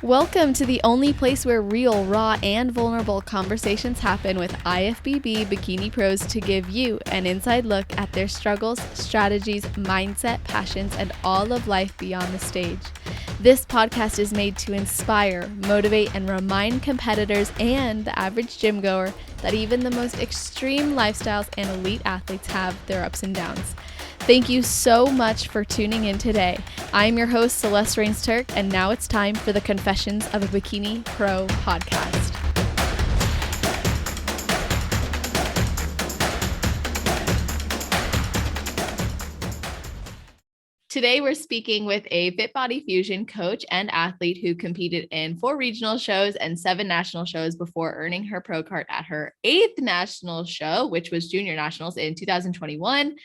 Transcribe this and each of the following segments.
Welcome to the only place where real, raw, and vulnerable conversations happen with IFBB Bikini Pros to give you an inside look at their struggles, strategies, mindset, passions, and all of life beyond the stage. This podcast is made to inspire, motivate, and remind competitors and the average gym goer that even the most extreme lifestyles and elite athletes have their ups and downs. Thank you so much for tuning in today. I'm your host, Celeste Rains-Turk, and now it's time for the Confessions of a Bikini Pro podcast. Today, we're speaking with a Fit Body Fusion coach and athlete who competed in 4 regional shows and 7 national shows before earning her pro card at her 8th national show, which was Junior Nationals in 2021.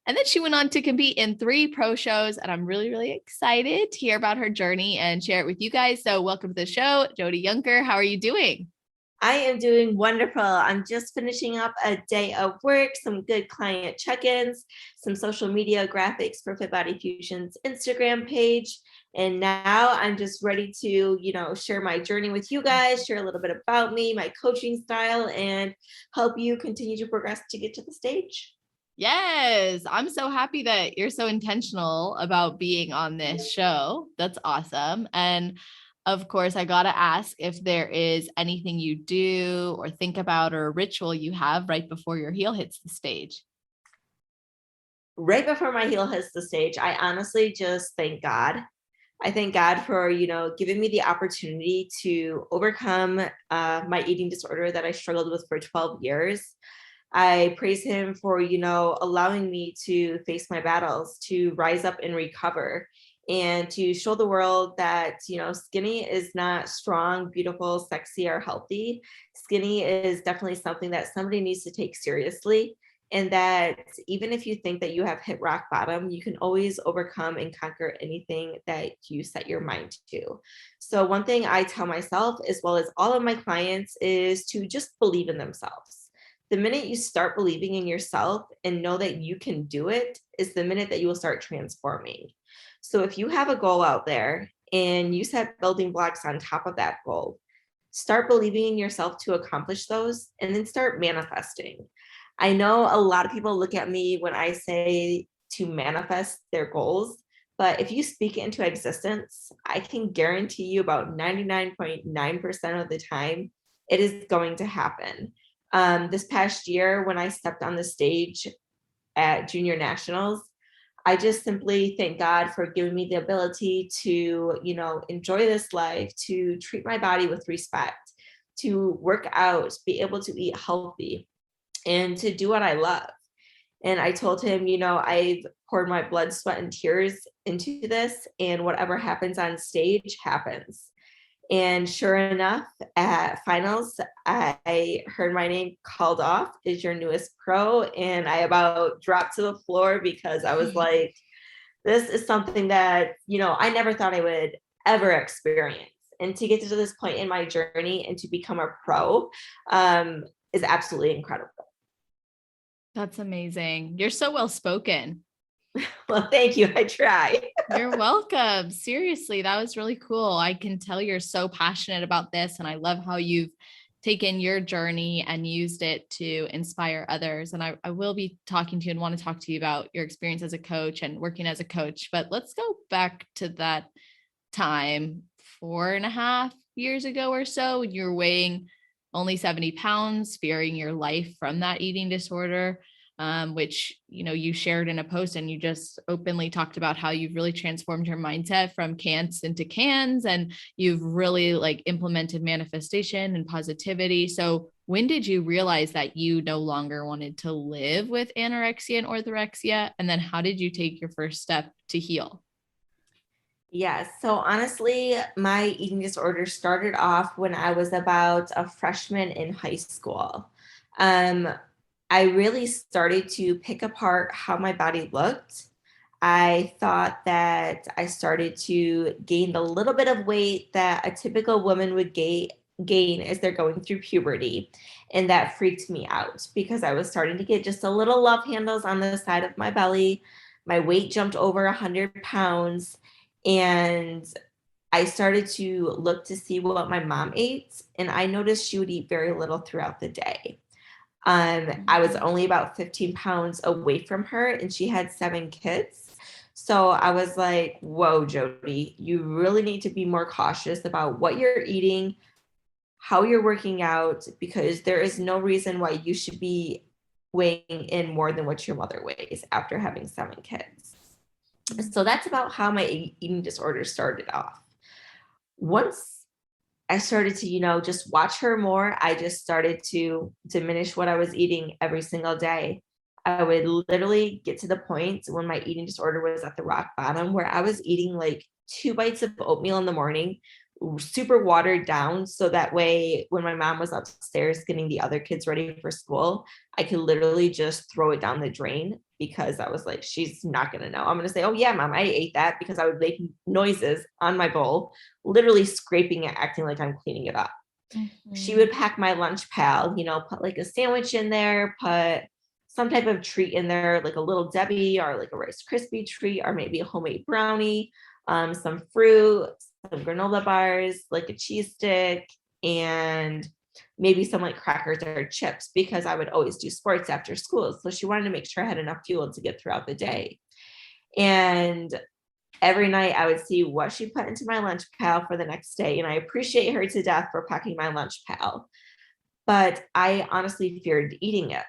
And then she went on to compete in 3 pro shows, and I'm really, really excited to hear about her journey and share it with you guys. So welcome to the show, Jodie Yuncker. How are you doing? I am doing wonderful. I'm just finishing up a day of work, some good client check-ins, some social media graphics for Fit Body Fusion's Instagram page. And now I'm just ready to, share my journey with you guys, share a little bit about me, my coaching style, and help you continue to progress to get to the stage. Yes, I'm so happy that you're so intentional about being on this show. That's awesome. And of course, I got to ask if there is anything you do or think about or a ritual you have right before your heel hits the stage. Right before my heel hits the stage, I honestly just thank God. I thank God for, giving me the opportunity to overcome my eating disorder that I struggled with for 12 years. I praise him for, allowing me to face my battles, to rise up and recover, and to show the world that, skinny is not strong, beautiful, sexy, or healthy. Skinny is definitely something that somebody needs to take seriously. And that even if you think that you have hit rock bottom, you can always overcome and conquer anything that you set your mind to. So one thing I tell myself, as well as all of my clients, is to just believe in themselves. The minute you start believing in yourself and know that you can do it is the minute that you will start transforming. So if you have a goal out there and you set building blocks on top of that goal, start believing in yourself to accomplish those and then start manifesting. I know a lot of people look at me when I say to manifest their goals, but if you speak it into existence, I can guarantee you about 99.9% of the time, it is going to happen. This past year, when I stepped on the stage at Junior Nationals, I just simply thank God for giving me the ability to, enjoy this life, to treat my body with respect, to work out, be able to eat healthy, and to do what I love. And I told him, I've poured my blood, sweat, and tears into this, and whatever happens on stage happens. And sure enough, at finals, I heard my name called off as your newest pro. And I about dropped to the floor because I was like, this is something that, I never thought I would ever experience. And to get to this point in my journey and to become a pro is absolutely incredible. That's amazing. You're so well spoken. Well, thank you. I try. You're welcome. Seriously, that was really cool. I can tell you're so passionate about this, and I love how you've taken your journey and used it to inspire others. And I will be talking to you and want to talk to you about your experience as a coach and working as a coach. But let's go back to that time 4.5 years ago or so when you were weighing only 70 pounds, fearing your life from that eating disorder. Which, you shared in a post, and you just openly talked about how you've really transformed your mindset from can'ts into cans, and you've really implemented manifestation and positivity. So when did you realize that you no longer wanted to live with anorexia and orthorexia? And then how did you take your first step to heal? Yes. So honestly, my eating disorder started off when I was about a freshman in high school. I really started to pick apart how my body looked. I thought that I started to gain the little bit of weight that a typical woman would gain as they're going through puberty. And that freaked me out because I was starting to get just a little love handles on the side of my belly. My weight jumped over 100 pounds. And I started to look to see what my mom ate, and I noticed she would eat very little throughout the day. I was only about 15 pounds away from her, and she had 7 kids. So I was like, whoa, Jodie, you really need to be more cautious about what you're eating, how you're working out, because there is no reason why you should be weighing in more than what your mother weighs after having 7 kids. So that's about how my eating disorder started off. Once I started to, just watch her more, I just started to diminish what I was eating every single day. I would literally get to the point when my eating disorder was at the rock bottom where I was eating like 2 bites of oatmeal in the morning, super watered down. So that way, when my mom was upstairs getting the other kids ready for school, I could literally just throw it down the drain because I was like, she's not going to know. I'm going to say, oh, yeah, mom, I ate that, because I would make noises on my bowl, literally scraping it, acting like I'm cleaning it up. She would pack my lunch pal, put like a sandwich in there, put some type of treat in there, like a little Debbie or like a Rice Krispie treat, or maybe a homemade brownie, some fruit, some granola bars, like a cheese stick, and maybe some like crackers or chips, because I would always do sports after school. So she wanted to make sure I had enough fuel to get throughout the day. And every night I would see what she put into my lunch pail for the next day. And I appreciate her to death for packing my lunch pail. But I honestly feared eating it.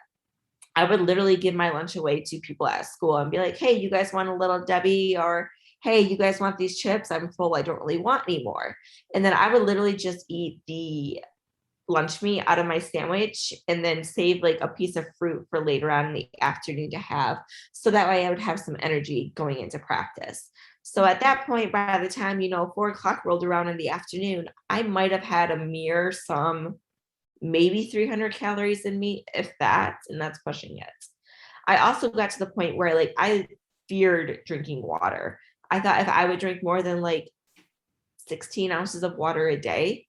I would literally give my lunch away to people at school and be like, hey, you guys want a little Debbie? Or, hey, you guys want these chips? I'm full. I don't really want any more. And then I would literally just eat the lunch meat out of my sandwich and then save like a piece of fruit for later on in the afternoon to have. So that way I would have some energy going into practice. So at that point, by the time, 4 o'clock rolled around in the afternoon, I might have had a mere maybe 300 calories in me, if that, and that's pushing it. I also got to the point where like I feared drinking water. I thought if I would drink more than like 16 ounces of water a day,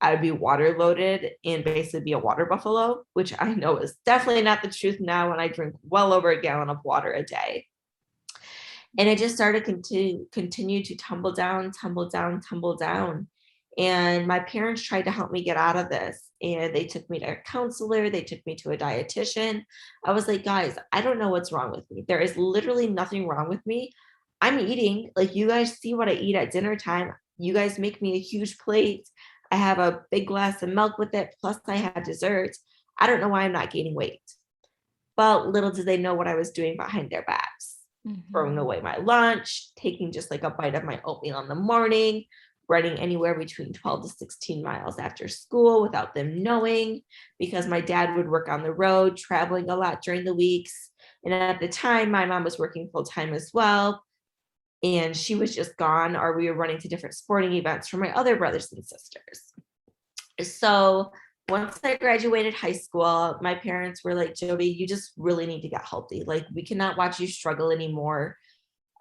I would be water loaded and basically be a water buffalo, which I know is definitely not the truth now when I drink well over a gallon of water a day. And it just started to continue to tumble down, tumble down, tumble down. And my parents tried to help me get out of this. And they took me to a counselor. They took me to a dietitian. I was like, guys, I don't know what's wrong with me. There is literally nothing wrong with me. I'm eating. Like, you guys see what I eat at dinner time. You guys make me a huge plate. I have a big glass of milk with it. Plus I had dessert. I don't know why I'm not gaining weight. But little did they know what I was doing behind their backs. Throwing away my lunch, taking just like a bite of my oatmeal in the morning, running anywhere between 12 to 16 miles after school without them knowing, because my dad would work on the road, traveling a lot during the weeks. And at the time, my mom was working full time as well. And she was just gone, or we were running to different sporting events for my other brothers and sisters. So once I graduated high school, my parents were like, Jodie, you just really need to get healthy. Like, we cannot watch you struggle anymore.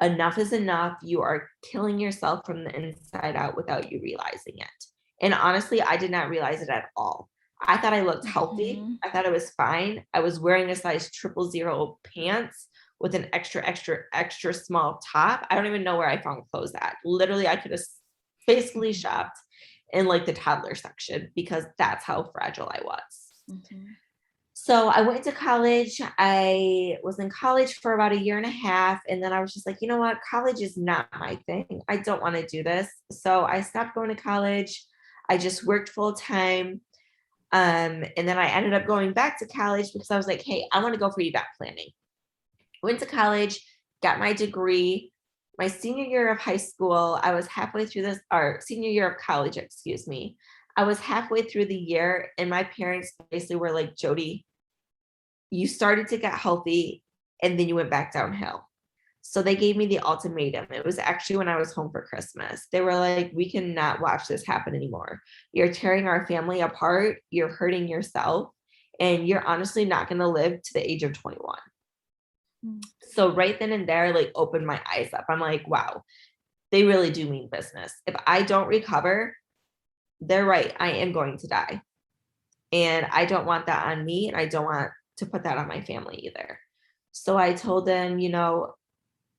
Enough is enough. You are killing yourself from the inside out without you realizing it. And honestly, I did not realize it at all. I thought I looked healthy. I thought it was fine. I was wearing a size 000 pants with an extra, extra, extra small top. I don't even know where I found clothes at. Literally, I could have basically shopped in like the toddler section because that's how fragile I was. So I went to college. I was in college for about 1.5 years. And then I was just like, you know what? College is not my thing. I don't want to do this. So I stopped going to college. I just worked full time. And then I ended up going back to college because I was like, hey, I want to go for event planning. Went to college, got my degree. My senior year of high school, I was halfway through this, or senior year of college, excuse me. I was halfway through the year, and my parents basically were like, Jodie, you started to get healthy and then you went back downhill. So they gave me the ultimatum. It was actually when I was home for Christmas. They were like, we cannot watch this happen anymore. You're tearing our family apart. You're hurting yourself. And you're honestly not going to live to the age of 21. So right then and there, like, opened my eyes up. I'm like, wow, they really do mean business. If I don't recover, they're right. I am going to die. And I don't want that on me. And I don't want to put that on my family either. So I told them,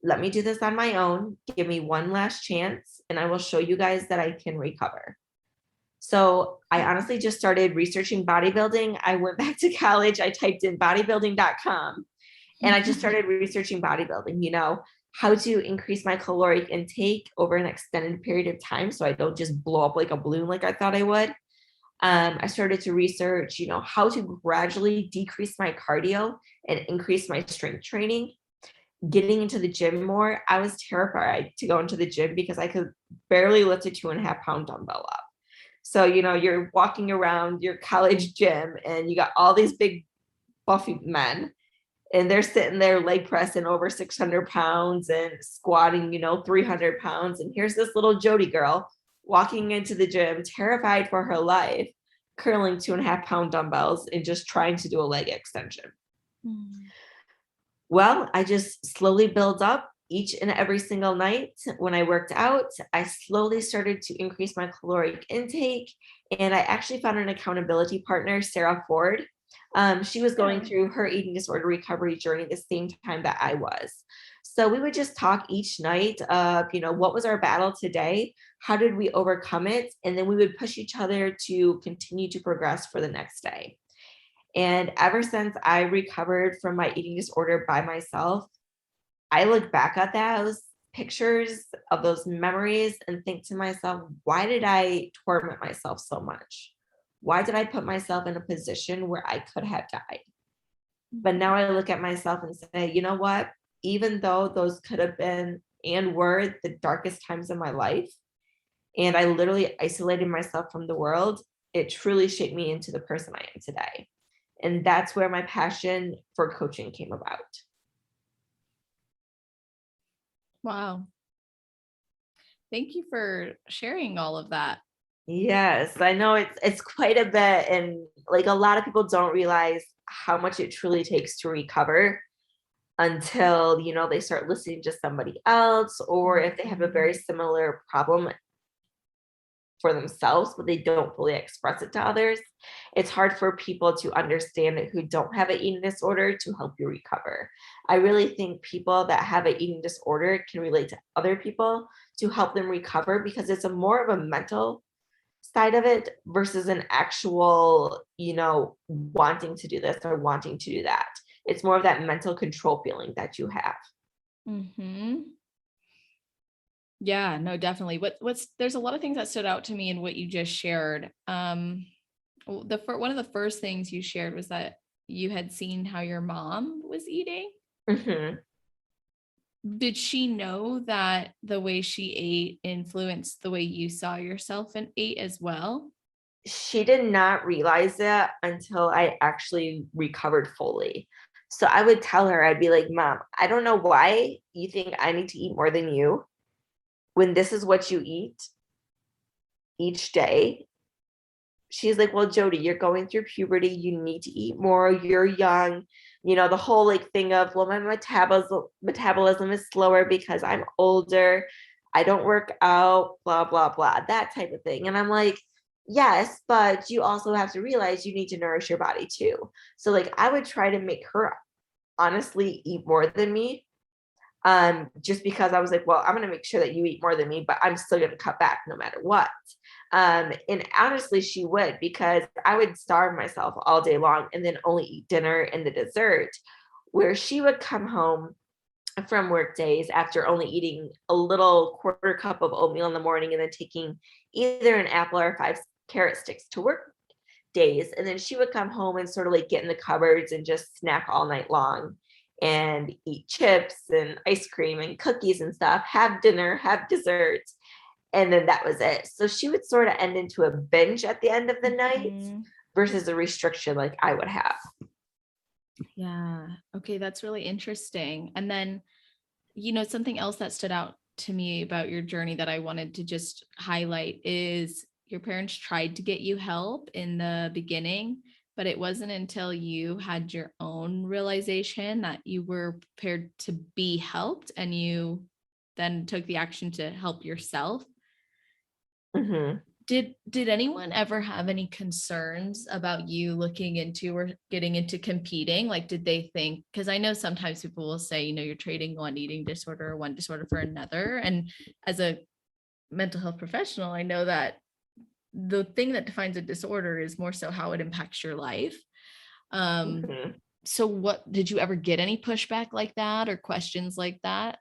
let me do this on my own. Give me one last chance, and I will show you guys that I can recover. So I honestly just started researching bodybuilding. I went back to college. I typed in bodybuilding.com and I just started researching bodybuilding, how to increase my caloric intake over an extended period of time so I don't just blow up like a balloon like I thought I would. I started to research, how to gradually decrease my cardio and increase my strength training. Getting into the gym more, I was terrified to go into the gym because I could barely lift a 2.5 pound dumbbell up. So, you're walking around your college gym and you got all these big buffy men and they're sitting there leg pressing over 600 pounds and squatting, 300 pounds. And here's this little Jodie girl walking into the gym, terrified for her life, curling 2.5 pound dumbbells and just trying to do a leg extension. Well, I just slowly built up each and every single night. When I worked out, I slowly started to increase my caloric intake. And I actually found an accountability partner, Sarah Ford. She was going through her eating disorder recovery journey the same time that I was. So we would just talk each night of, what was our battle today? How did we overcome it? And then we would push each other to continue to progress for the next day. And ever since I recovered from my eating disorder by myself, I look back at those pictures of those memories and think to myself, why did I torment myself so much? Why did I put myself in a position where I could have died? But now I look at myself and say, you know what? Even though those could have been and were the darkest times of my life, and I literally isolated myself from the world, it truly shaped me into the person I am today. And that's where my passion for coaching came about. Wow. Thank you for sharing all of that. Yes, I know it's quite a bit, and like a lot of people don't realize how much it truly takes to recover until, they start listening to somebody else, or if they have a very similar problem for themselves, but they don't fully express it to others. It's hard for people to understand it who don't have an eating disorder to help you recover. I really think people that have an eating disorder can relate to other people to help them recover because it's a more of a mental side of it versus an actual, wanting to do this or wanting to do that. It's more of that mental control feeling that you have. Yeah, no, definitely. There's a lot of things that stood out to me in what you just shared. One of the first things you shared was that you had seen how your mom was eating. Did she know that the way she ate influenced the way you saw yourself and ate as well? She did not realize that until I actually recovered fully. So I would tell her, I'd be like, Mom, I don't know why you think I need to eat more than you when this is what you eat each day. She's like, well, Jodie, you're going through puberty. You need to eat more. You're young. The whole thing of, well, my metabolism is slower because I'm older. I don't work out, blah, blah, blah, that type of thing. And I'm like, yes, but you also have to realize you need to nourish your body too. So I would try to make her honestly eat more than me. Just because I was like, well, I'm going to make sure that you eat more than me, but I'm still going to cut back no matter what. And honestly, she would, because I would starve myself all day long and then only eat dinner and the dessert, where she would come home from work days after only eating a little quarter cup of oatmeal in the morning and then taking either an apple or 5 carrot sticks to work days. And then she would come home and sort of get in the cupboards and just snack all night long and eat chips and ice cream and cookies and stuff, have dinner, have dessert. And then that was it. So she would sort of end into a binge at the end of the night versus a restriction like I would have. Yeah. Okay. That's really interesting. And then, something else that stood out to me about your journey that I wanted to just highlight is your parents tried to get you help in the beginning, but it wasn't until you had your own realization that you were prepared to be helped and you then took the action to help yourself. Did anyone ever have any concerns about you looking into or getting into competing? Like, did they think, because I know sometimes people will say, you're trading one eating disorder or one disorder for another. And as a mental health professional, I know that the thing that defines a disorder is more so how it impacts your life. Mhm. So what, did you ever get any pushback like that or questions like that?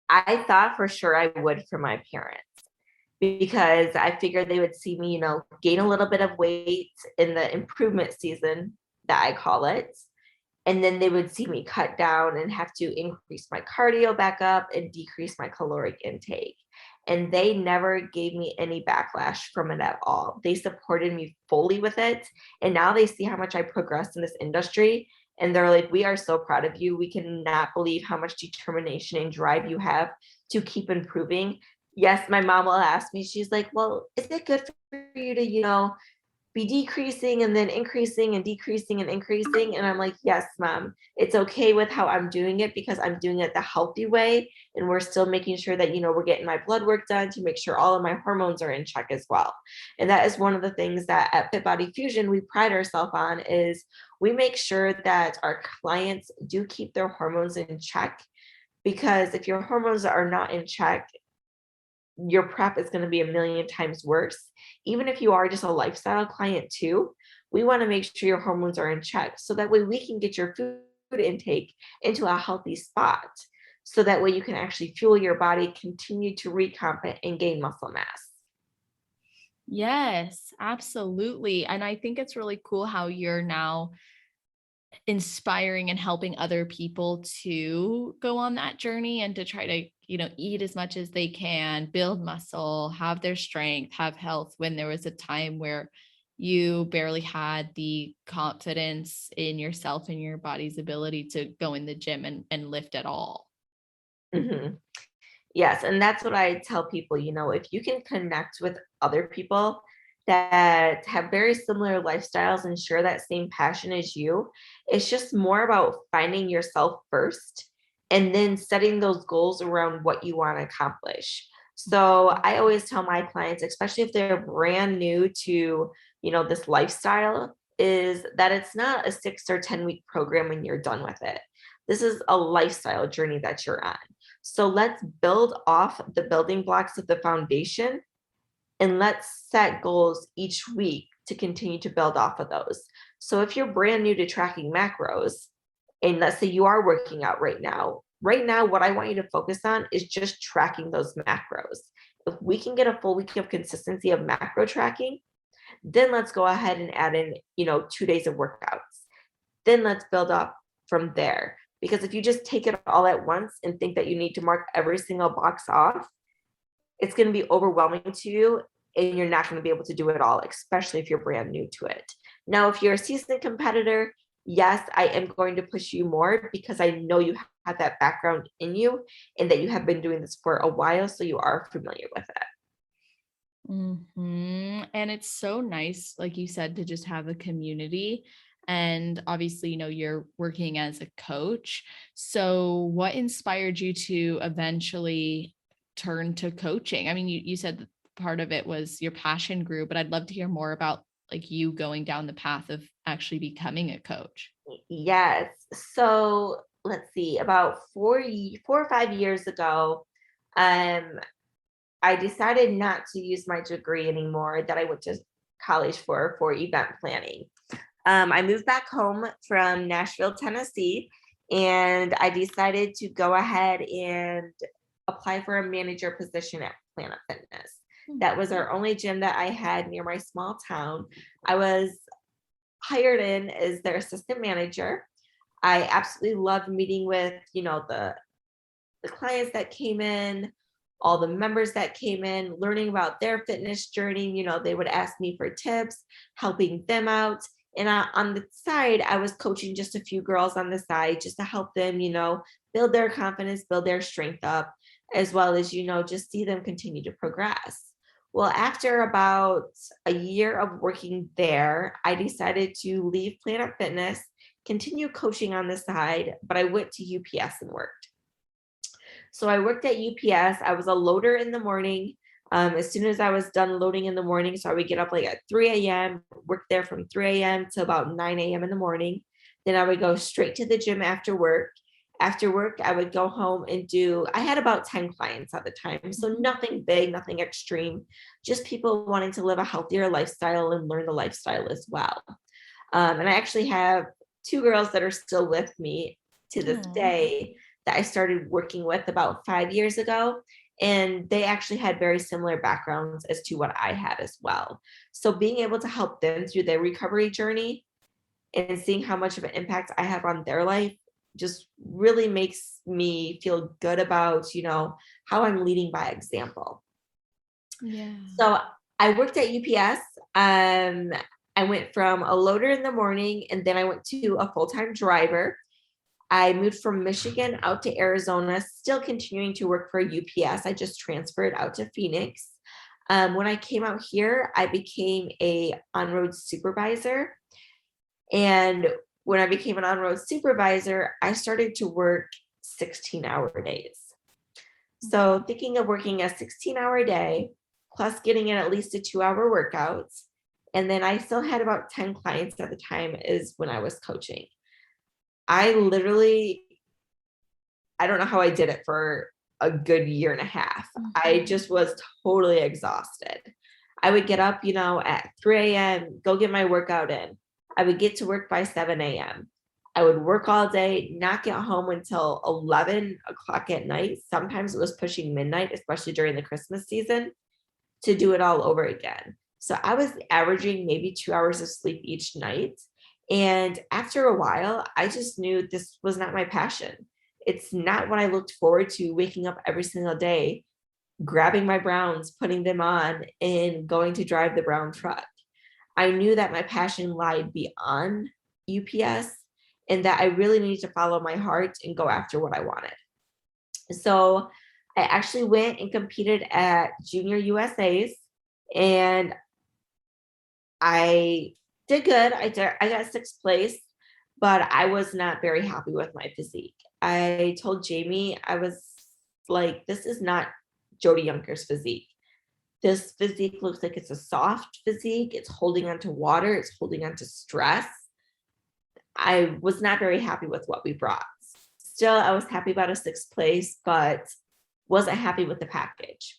I thought for sure I would from my parents because I figured they would see me, gain a little bit of weight in the improvement season that I call it. And then they would see me cut down and have to increase my cardio back up and decrease my caloric intake. And they never gave me any backlash from it at all. They supported me fully with it. And now they see how much I progressed in this industry. And they're like, we are so proud of you. We cannot believe how much determination and drive you have to keep improving. Yes, my mom will ask me, she's like, well, is it good for you to, be decreasing and then increasing and decreasing and increasing? And I'm like, yes, mom, it's okay with how I'm doing it because I'm doing it the healthy way. And we're still making sure that, we're getting my blood work done to make sure all of my hormones are in check as well. And that is one of the things that at Fit Body Fusion, we pride ourselves on is we make sure that our clients do keep their hormones in check. Because if your hormones are not in check, your prep is going to be a million times worse. Even if you are just a lifestyle client too, we want to make sure your hormones are in check so that way we can get your food intake into a healthy spot. So that way you can actually fuel your body, continue to recomp it, and gain muscle mass. Yes, absolutely. And I think it's really cool how you're now inspiring and helping other people to go on that journey and to try to, eat as much as they can, build muscle, have their strength, have health when there was a time where you barely had the confidence in yourself and your body's ability to go in the gym and lift at all. Mhm. Yes, and that's what I tell people, if you can connect with other people that have very similar lifestyles and share that same passion as you, it's just more about finding yourself first and then setting those goals around what you want to accomplish. So I always tell my clients, especially if they're brand new to, this lifestyle, is that it's not a 6 or 10 week program and you're done with it. This is a lifestyle journey that you're on. So let's build off the building blocks of the foundation and let's set goals each week to continue to build off of those. So if you're brand new to tracking macros, and let's say you are working out right now, what I want you to focus on is just tracking those macros. If we can get a full week of consistency of macro tracking, then let's go ahead and add in, 2 days of workouts. Then let's build up from there. Because if you just take it all at once and think that you need to mark every single box off, it's going to be overwhelming to you and you're not going to be able to do it all, especially if you're brand new to it. Now, if you're a seasoned competitor, yes, I am going to push you more because I know you have that background in you and that you have been doing this for a while, so you are familiar with it. And it's so nice, like you said, to just have a community. And obviously, you're working as a coach. So, what inspired you to eventually turn to coaching? I mean, you said that part of it was your passion grew, but I'd love to hear more about like you going down the path of actually becoming a coach. Yes. So let's see, about 4 or 5 years ago, um, I decided not to use my degree anymore that I went to college for event planning. I moved back home from Nashville, Tennessee, and I decided to go ahead and apply for a manager position at Planet Fitness. That was our only gym that I had near my small town. I was hired in as their assistant manager. I absolutely loved meeting with, the clients that came in, all the members that came in, learning about their fitness journey. They would ask me for tips, helping them out. And on the side, I was coaching just a few girls on the side just to help them, build their confidence, build their strength up, as well as, just see them continue to progress. Well, after about a year of working there, I decided to leave Planet Fitness, continue coaching on the side, but I went to UPS and worked. So I worked at UPS. I was a loader in the morning. As soon as I was done loading in the morning, so I would get up like at 3 a.m., work there from 3 a.m. to about 9 a.m. in the morning. Then I would go straight to the gym after work. After work, I would go home and I had about 10 clients at the time. So nothing big, nothing extreme, just people wanting to live a healthier lifestyle and learn the lifestyle as well. And I actually have 2 girls that are still with me to this day that I started working with about 5 years ago. And they actually had very similar backgrounds as to what I had as well. So being able to help them through their recovery journey and seeing how much of an impact I have on their life just really makes me feel good about, how I'm leading by example. Yeah. So I worked at UPS. I went from a loader in the morning, and then I went to a full-time driver. I moved from Michigan out to Arizona, still continuing to work for UPS. I just transferred out to Phoenix. When I came out here, I became a on-road supervisor. And when I became an on-road supervisor, I started to work 16-hour days. So thinking of working a 16-hour day, plus getting in at least a 2-hour workout. And then I still had about 10 clients at the time is when I was coaching. I don't know how I did it for a good year and a half. I just was totally exhausted. I would get up, at 3 a.m., go get my workout in. I would get to work by 7 a.m. I would work all day, not get home until 11 o'clock at night. Sometimes it was pushing midnight, especially during the Christmas season, to do it all over again. So I was averaging maybe 2 hours of sleep each night. And after a while, I just knew this was not my passion. It's not what I looked forward to, waking up every single day, grabbing my Browns, putting them on, and going to drive the brown truck. I knew that my passion lied beyond UPS and that I really needed to follow my heart and go after what I wanted. So I actually went and competed at Junior USA's, and I did good. I got 6th place, but I was not very happy with my physique. I told Jamie, I was like, this is not Jodie Yuncker's physique. This physique looks like it's a soft physique. It's holding onto water. It's holding onto stress. I was not very happy with what we brought. Still, I was happy about a 6th place, but wasn't happy with the package.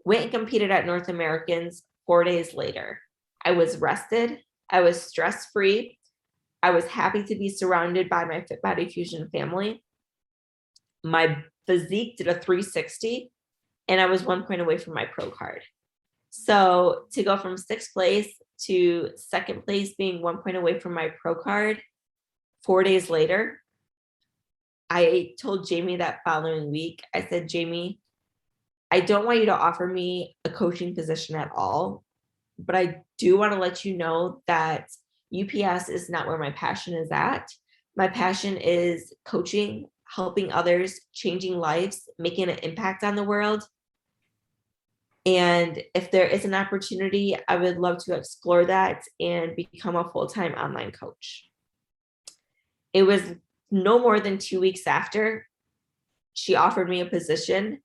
Went and competed at North Americans 4 days later. I was rested. I was stress-free. I was happy to be surrounded by my Fit Body Fusion family. My physique did a 360, and I was 1 point away from my pro card. So to go from 6th place to 2nd place, being 1 point away from my pro card, 4 days later, I told Jamie that following week, I said, Jamie, I don't want you to offer me a coaching position at all, but I do want to let you know that UPS is not where my passion is at. My passion is coaching, helping others, changing lives, making an impact on the world. And if there is an opportunity, I would love to explore that and become a full-time online coach. It was no more than 2 weeks after she offered me a position.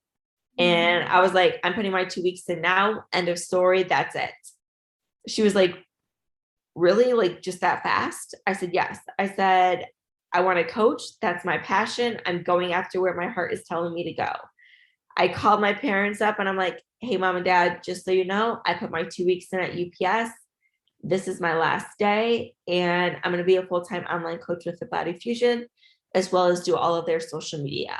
And I was like, I'm putting my 2 weeks in now. End of story. That's it. She was like, really? Like just that fast? I said, yes. I said, I want to coach. That's my passion. I'm going after where my heart is telling me to go. I called my parents up and I'm like, hey, mom and dad, just so you know, I put my 2 weeks in at UPS. This is my last day. And I'm going to be a full-time online coach with Fit Body Fusion, as well as do all of their social media.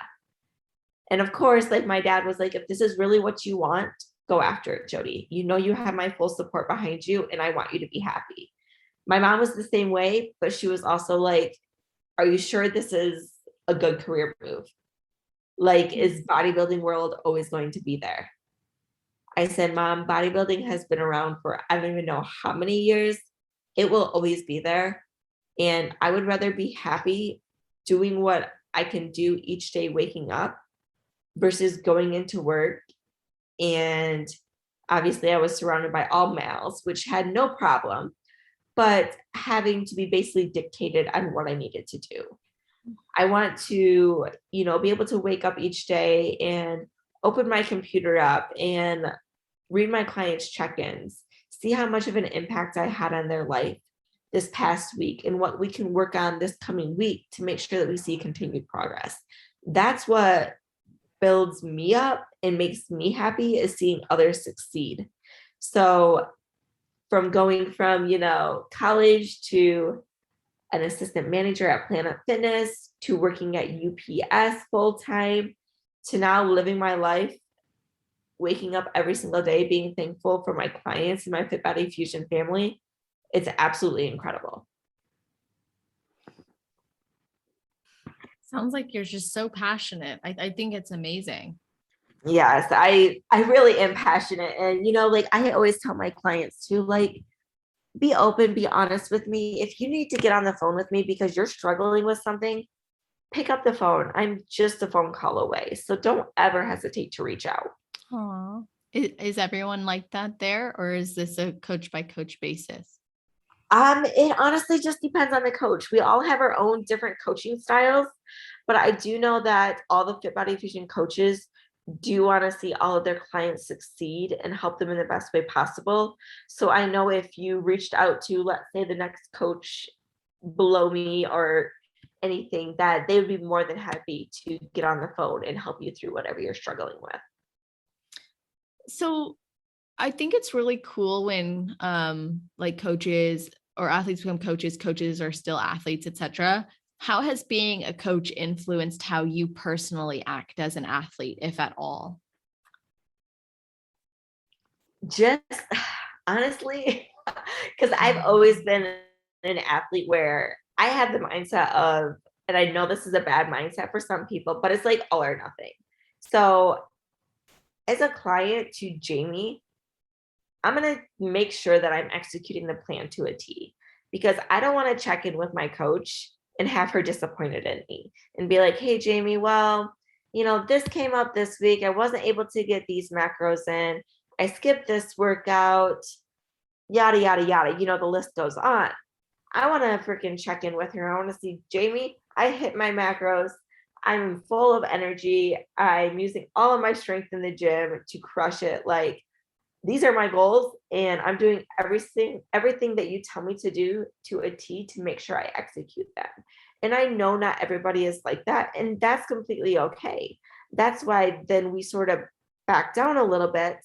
And of course, like my dad was like, if this is really what you want, go after it, Jodie. You know, you have my full support behind you and I want you to be happy. My mom was the same way, but she was also like, are you sure this is a good career move? Like, is bodybuilding world always going to be there? I said, Mom, bodybuilding has been around for I don't even know how many years. It will always be there. And I would rather be happy doing what I can do each day waking up versus going into work. And obviously I was surrounded by all males, which had no problem, but having to be basically dictated on what I needed to do. I want to, be able to wake up each day and open my computer up and read my clients' check-ins, see how much of an impact I had on their life this past week and what we can work on this coming week to make sure that we see continued progress. That's what builds me up and makes me happy, is seeing others succeed. So from going from, college to an assistant manager at Planet Fitness to working at UPS full time to now living my life, waking up every single day, being thankful for my clients and my Fit Body Fusion family, it's absolutely incredible. Sounds like you're just so passionate. I think it's amazing. Yes, I really am passionate. And, I always tell my clients to be open, be honest with me. If you need to get on the phone with me because you're struggling with something, pick up the phone. I'm just a phone call away. So don't ever hesitate to reach out. Aw. Is everyone like that there, or is this a coach by coach basis? It honestly just depends on the coach. We all have our own different coaching styles, but I do know that all the Fit Body Fusion coaches do want to see all of their clients succeed and help them in the best way possible. So I know if you reached out to, let's say, the next coach below me or anything, that they would be more than happy to get on the phone and help you through whatever you're struggling with. So I think it's really cool when coaches or athletes become coaches, coaches are still athletes, etc. How has being a coach influenced how you personally act as an athlete, if at all? Just honestly, because I've always been an athlete where I have the mindset of, and I know this is a bad mindset for some people, but it's like all or nothing. So as a client to Jamie, I'm going to make sure that I'm executing the plan to a T, because I don't want to check in with my coach and have her disappointed in me and be like, hey, Jamie, well, this came up this week. I wasn't able to get these macros in. I skipped this workout, yada, yada, yada. The list goes on. I want to freaking check in with her. I want to see, Jamie, I hit my macros. I'm full of energy. I'm using all of my strength in the gym to crush it. Like, these are my goals, and I'm doing everything that you tell me to do to a T to make sure I execute them. And I know not everybody is like that, and that's completely okay. That's why then we sort of back down a little bit,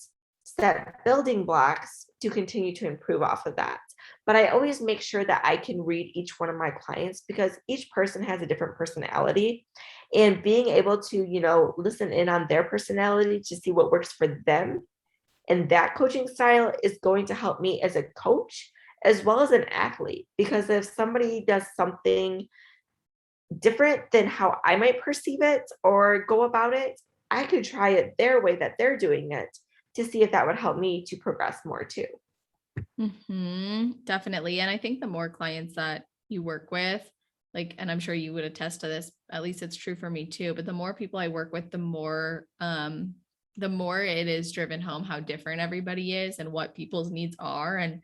set building blocks to continue to improve off of that. But I always make sure that I can read each one of my clients, because each person has a different personality, and being able to, listen in on their personality to see what works for them. And that coaching style is going to help me as a coach as well as an athlete, because if somebody does something different than how I might perceive it or go about it, I could try it their way that they're doing it to see if that would help me to progress more too. Definitely. And I think the more clients that you work with, and I'm sure you would attest to this, at least it's true for me too, but the more people I work with, the more it is driven home how different everybody is and what people's needs are. And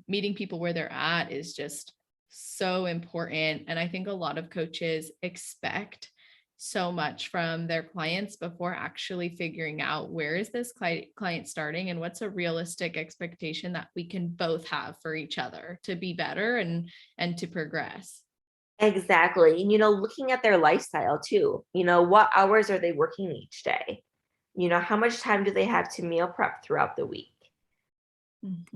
meeting people where they're at is just so important. And I think a lot of coaches expect so much from their clients before actually figuring out where is this client starting and what's a realistic expectation that we can both have for each other to be better and to progress. Exactly. And, looking at their lifestyle too, what hours are they working each day? How much time do they have to meal prep throughout the week?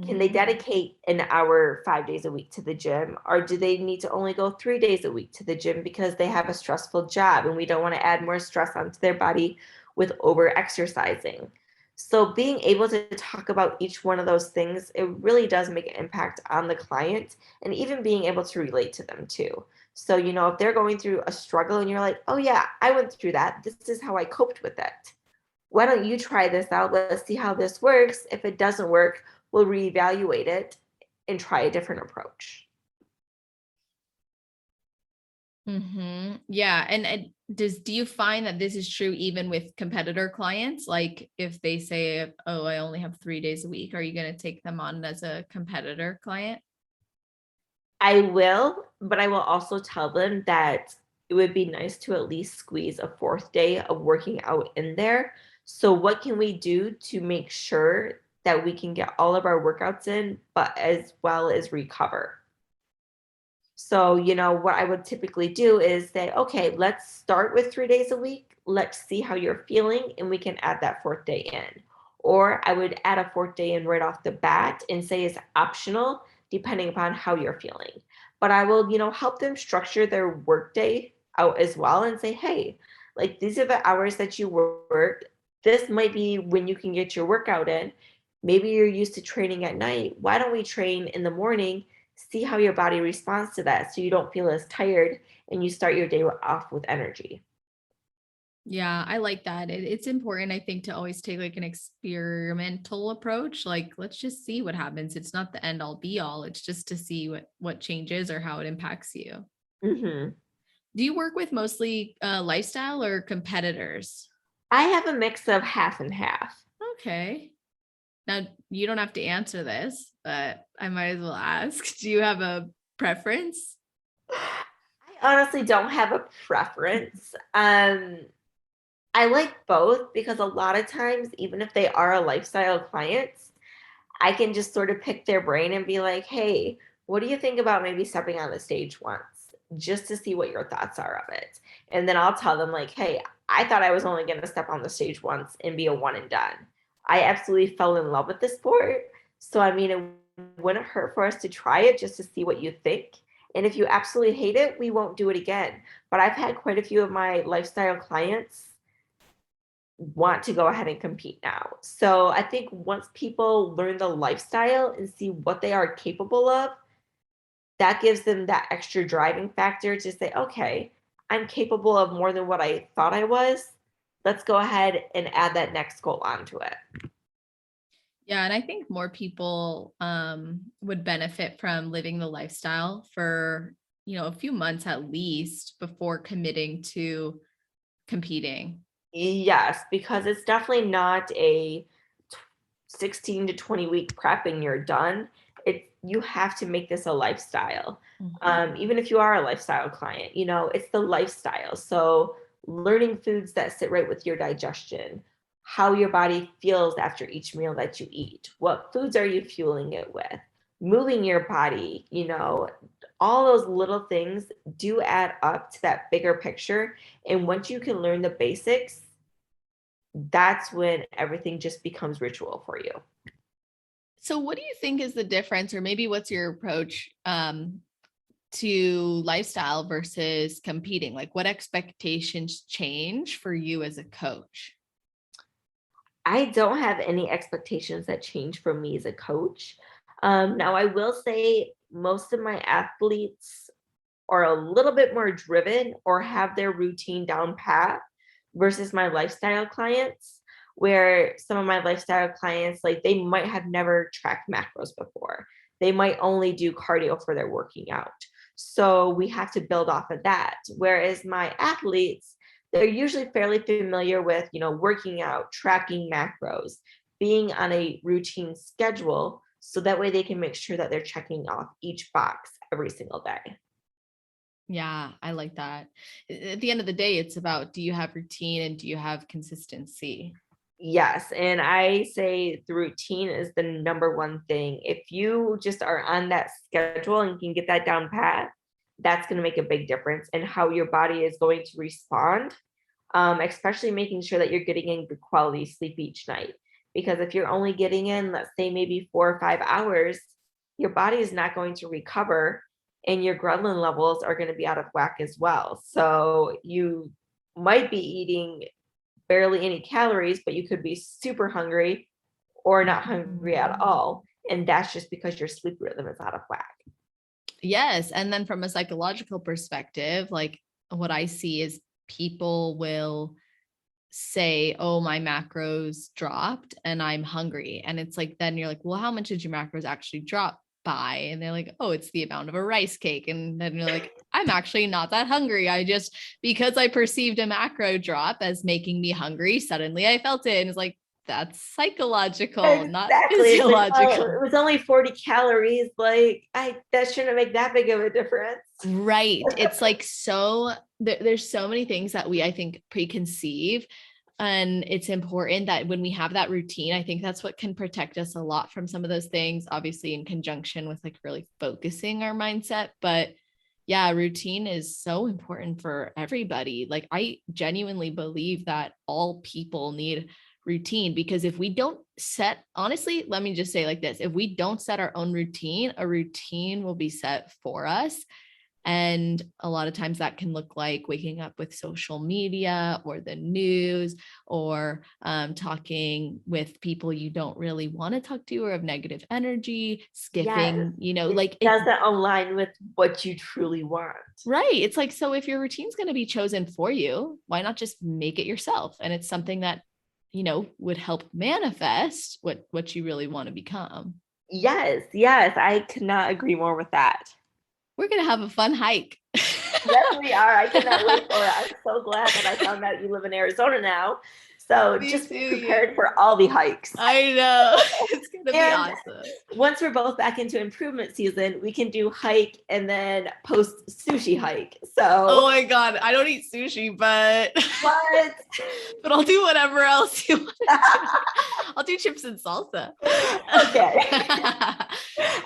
Can they dedicate an hour 5 days a week to the gym, or do they need to only go 3 days a week to the gym because they have a stressful job and we don't want to add more stress onto their body with over exercising? So being able to talk about each one of those things, it really does make an impact on the client, and even being able to relate to them too. So, if they're going through a struggle and you're like, oh yeah, I went through that. This is how I coped with it. Why don't you try this out? Let's see how this works. If it doesn't work, we'll reevaluate it and try a different approach. Yeah. And do you find that this is true even with competitor clients? Like if they say, oh, I only have 3 days a week, are you going to take them on as a competitor client? I will, but I will also tell them that it would be nice to at least squeeze a fourth day of working out in there, So what can we do to make sure that we can get all of our workouts in, but as well as recover? So, what I would typically do is say, okay, let's start with 3 days a week. Let's see how you're feeling, and we can add that fourth day in. Or I would add a fourth day in right off the bat and say it's optional depending upon how you're feeling. But I will, help them structure their workday out as well and say, hey, like these are the hours that you work. This might be when you can get your workout in. Maybe you're used to training at night. Why don't we train in the morning? See how your body responds to that so you don't feel as tired and you start your day off with energy. Yeah, I like that. It's important, I think, to always take like an experimental approach. Like, let's just see what happens. It's not the end all be all. It's just to see what changes or how it impacts you. Hmm. Do you work with mostly lifestyle or competitors? I have a mix of half and half. Okay. Now, you don't have to answer this, but I might as well ask. Do you have a preference? I honestly don't have a preference. I like both because a lot of times, even if they are a lifestyle clients, I can just sort of pick their brain and be like, hey, what do you think about maybe stepping on the stage once just to see what your thoughts are of it? And then I'll tell them, like, hey, I thought I was only going to step on the stage once and be a one and done. I absolutely fell in love with the sport. So, I mean, it wouldn't hurt for us to try it just to see what you think. And if you absolutely hate it, we won't do it again. But I've had quite a few of my lifestyle clients want to go ahead and compete now. So I think once people learn the lifestyle and see what they are capable of, that gives them that extra driving factor to say, okay, I'm capable of more than what I thought I was. Let's go ahead and add that next goal onto it. Yeah, and I think more people would benefit from living the lifestyle for, a few months at least before committing to competing. Yes, because it's definitely not a 16 to 20 week prep and you're done. You have to make this a lifestyle. Mhm. Even if you are a lifestyle client, it's the lifestyle. So learning foods that sit right with your digestion, how your body feels after each meal that you eat, what foods are you fueling it with, moving your body, all those little things do add up to that bigger picture. And once you can learn the basics, that's when everything just becomes ritual for you. So what do you think is the difference, or maybe what's your approach to lifestyle versus competing? Like, what expectations change for you as a coach? I don't have any expectations that change for me as a coach. Now, I will say most of my athletes are a little bit more driven or have their routine down pat versus my lifestyle clients, where some of my lifestyle clients, like they might have never tracked macros before. They might only do cardio for their working out. So we have to build off of that. Whereas my athletes, they're usually fairly familiar with, working out, tracking macros, being on a routine schedule. So that way they can make sure that they're checking off each box every single day. Yeah, I like that. At the end of the day, it's about, do you have routine and do you have consistency? Yes, and I say the routine is the number one thing. If you just are on that schedule and can get that down pat, that's going to make a big difference in how your body is going to respond, especially making sure that you're getting in good quality sleep each night. Because if you're only getting in, let's say maybe 4 or 5 hours, your body is not going to recover and your ghrelin levels are going to be out of whack as well. So you might be eating barely any calories, but you could be super hungry or not hungry at Mhm. all. And that's just because your sleep rhythm is out of whack. Yes. And then from a psychological perspective, like what I see is people will say, oh, my macros dropped and I'm hungry. And it's like, then you're like, well, how much did your macros actually drop by? And they're like, oh, it's the amount of a rice cake. And then you're like, I'm actually not that hungry. I just, because I perceived a macro drop as making me hungry, suddenly I felt it. And it's like, that's psychological, not Exactly. It's like, oh, physiological. it was only 40 calories. Like, that shouldn't make that big of a difference. Right. It's like, so there's so many things that we, I think, preconceive And it's important that when we have that routine, I think that's what can protect us a lot from some of those things, obviously in conjunction with like really focusing our mindset. But yeah, routine is so important for everybody. Like I genuinely believe that all people need routine, because if we don't set, honestly, let me just say like this, if we don't set our own routine, a routine will be set for us. And a lot of times that can look like waking up with social media or the news, or talking with people you don't really want to talk to or have negative energy, skipping, It like it doesn't align with what you truly want. right. It's like, so if your routine's going to be chosen for you, why not just make it yourself? And it's something that, would help manifest what you really want to become. Yes, I could not agree more with that. We're going to have a fun hike. Yes, we are. I cannot wait for it. I'm so glad that I found out you live in Arizona now. So just be prepared for all the hikes. I know. It's going to be awesome. Once we're both back into improvement season, we can do hike and then post sushi hike. So oh my God, I don't eat sushi, but what? But I'll do whatever else you want to do. I'll do chips and salsa. Okay.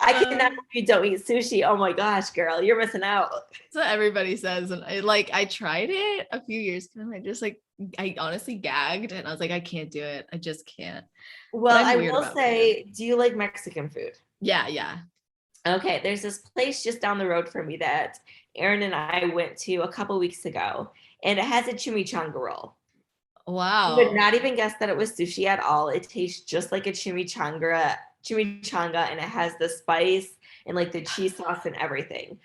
I cannot believe you don't eat sushi. Oh my gosh, girl, you're missing out. That's what everybody says. And I tried it a few years ago. And I honestly gagged and I was like, I can't do it. I just can't. Well, I will say, do you like Mexican food? Yeah. Okay, there's this place just down the road from me that Aaron and I went to a couple weeks ago, and it has a chimichanga roll. Wow. You would not even guess that it was sushi at all. It tastes just like a chimichanga, and it has the spice and like the cheese sauce and everything.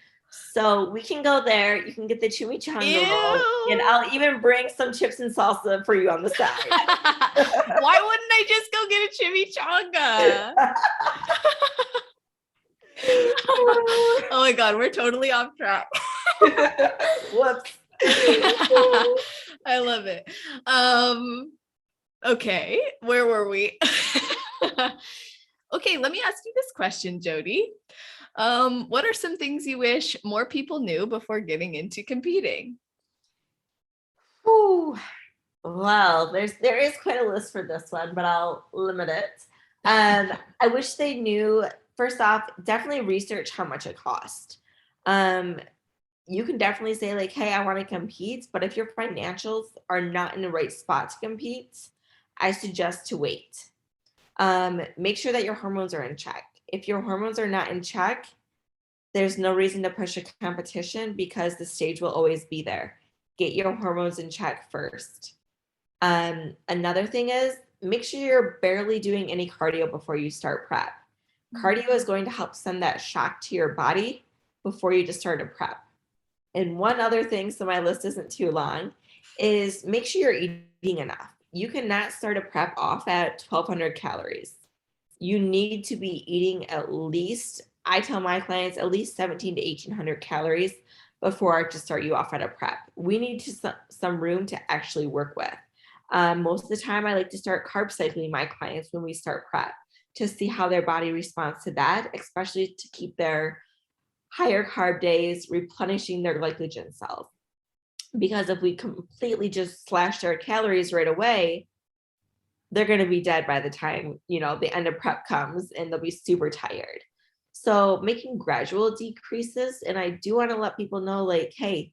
So we can go there. You can get the chimichanga roll, and I'll even bring some chips and salsa for you on the side. Why wouldn't I just go get a chimichanga? Oh my God, we're totally off track. Whoops. I love it. Okay, where were we? Okay, let me ask you this question, Jodie. What are some things you wish more people knew before getting into competing? Ooh. Well, there is quite a list for this one, but I'll limit it. I wish they knew, first off, definitely research how much it costs. You can definitely say like, hey, I want to compete, but if your financials are not in the right spot to compete, I suggest to wait. Make sure that your hormones are in check. If your hormones are not in check, there's no reason to push a competition because the stage will always be there. Get your hormones in check first. Another thing is make sure you're barely doing any cardio before you start prep. Cardio is going to help send that shock to your body before you just start a prep. And one other thing, so my list isn't too long, is make sure you're eating enough. You cannot start a prep off at 1,200 calories. You need to be eating at least, I tell my clients, at least 1,700 to 1,800 calories before I just start you off at a prep. We need some room to actually work with. Most of the time, I like to start carb cycling my clients when we start prep to see how their body responds to that, especially to keep their higher carb days replenishing their glycogen cells. Because if we completely just slash their calories right away, they're going to be dead by the time, the end of prep comes, and they'll be super tired. So making gradual decreases. And I do want to let people know, like, hey,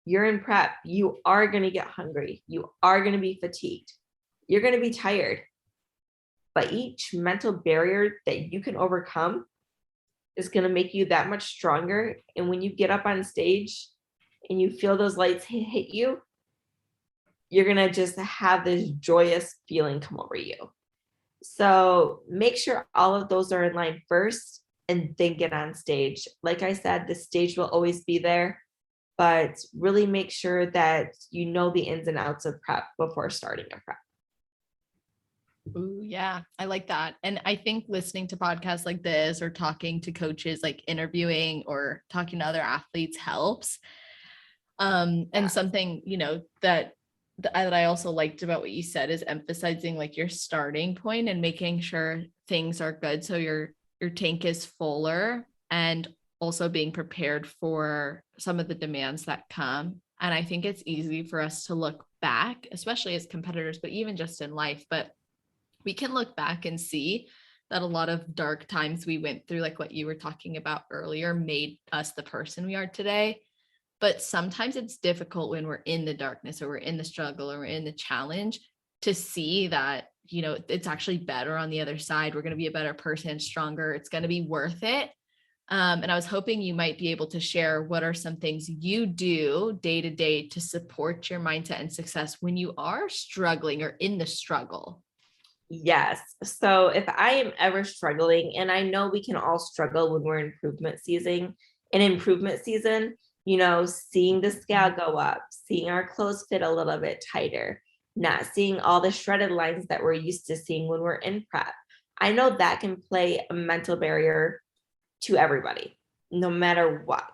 you're in prep. You are going to get hungry. You are going to be fatigued. You're going to be tired. But each mental barrier that you can overcome is going to make you that much stronger. And when you get up on stage and you feel those lights hit you, you're going to just have this joyous feeling come over you. So make sure all of those are in line first and then get on stage. Like I said, the stage will always be there, but really make sure that you know the ins and outs of prep before starting a prep. Ooh, yeah, I like that. And I think listening to podcasts like this or talking to coaches, like interviewing or talking to other athletes helps. And something, that I also liked about what you said is emphasizing like your starting point and making sure things are good. So your tank is fuller, and also being prepared for some of the demands that come. And I think it's easy for us to look back, especially as competitors, but even just in life, but we can look back and see that a lot of dark times we went through, like what you were talking about earlier, made us the person we are today. But sometimes it's difficult when we're in the darkness or we're in the struggle or we're in the challenge to see that, you know, it's actually better on the other side. We're going to be a better person, stronger. It's going to be worth it. And I was hoping you might be able to share what are some things you do day to day to support your mindset and success when you are struggling or in the struggle. Yes. So if I am ever struggling, and I know we can all struggle when we're in improvement season, seeing the scale go up, seeing our clothes fit a little bit tighter, not seeing all the shredded lines that we're used to seeing when we're in prep. I know that can play a mental barrier to everybody, no matter what.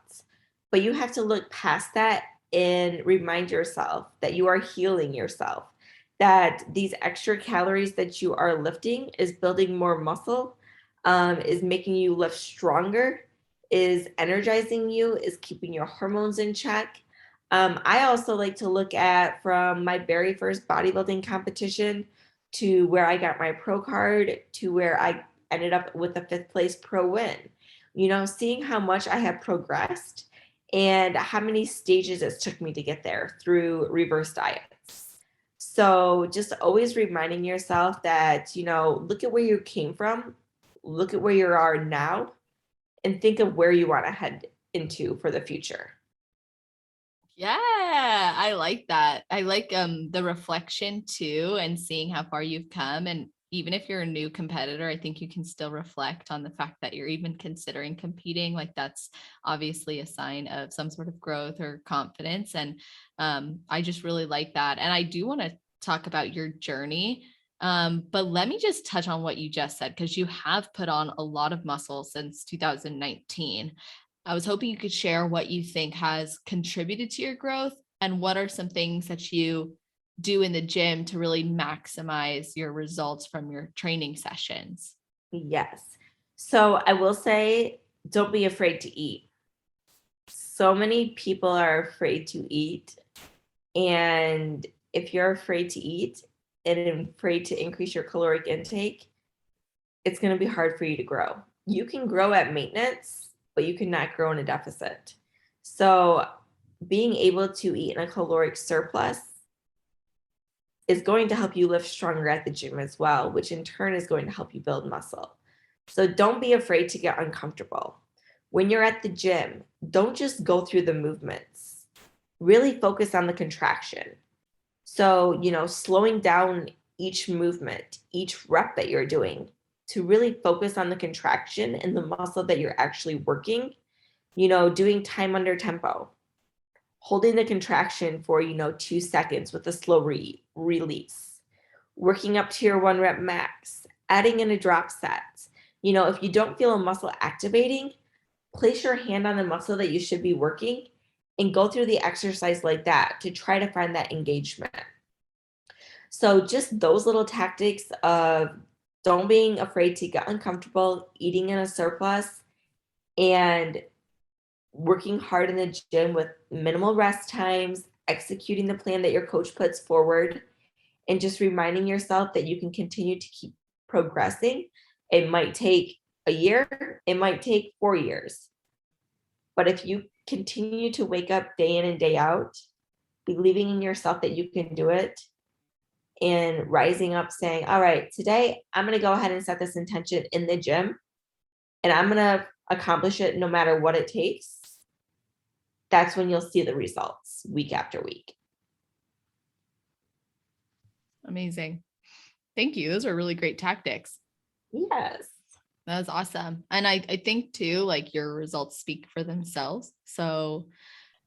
But you have to look past that and remind yourself that you are healing yourself, that these extra calories that you are lifting is building more muscle, is making you lift stronger, is energizing you, is keeping your hormones in check. I also like to look at from my very first bodybuilding competition to where I got my pro card to where I ended up with a fifth place pro win. Seeing how much I have progressed and how many stages it took me to get there through reverse diets. So just always reminding yourself that, look at where you came from, look at where you are now, and think of where you want to head into for the future. Yeah, I like that. I like the reflection too, and seeing how far you've come. And even if you're a new competitor, I think you can still reflect on the fact that you're even considering competing. Like that's obviously a sign of some sort of growth or confidence. And I just really like that. And I do want to talk about your journey. But let me just touch on what you just said, because you have put on a lot of muscle since 2019. I was hoping you could share what you think has contributed to your growth and what are some things that you do in the gym to really maximize your results from your training sessions. Yes. So I will say, don't be afraid to eat. So many people are afraid to eat. And if you're afraid to eat and afraid to increase your caloric intake, it's going to be hard for you to grow. You can grow at maintenance, but you cannot grow in a deficit. So being able to eat in a caloric surplus is going to help you lift stronger at the gym as well, which in turn is going to help you build muscle. So don't be afraid to get uncomfortable. When you're at the gym, don't just go through the movements. Really focus on the contraction. So, slowing down each movement, each rep that you're doing to really focus on the contraction and the muscle that you're actually working, doing time under tempo, holding the contraction for, 2 seconds with a slow release, working up to your 1 rep max, adding in a drop set. If you don't feel a muscle activating, place your hand on the muscle that you should be working and go through the exercise like that to try to find that engagement. So just those little tactics of don't being afraid to get uncomfortable, eating in a surplus, and working hard in the gym with minimal rest times, executing the plan that your coach puts forward, and just reminding yourself that you can continue to keep progressing. It might take a year, it might take 4 years. But if you continue to wake up day in and day out, believing in yourself that you can do it, and rising up saying, all right, today I'm going to go ahead and set this intention in the gym and I'm going to accomplish it no matter what it takes. That's when you'll see the results week after week. Amazing. Thank you. Those are really great tactics. Yes. That was awesome. And I think too, like your results speak for themselves. So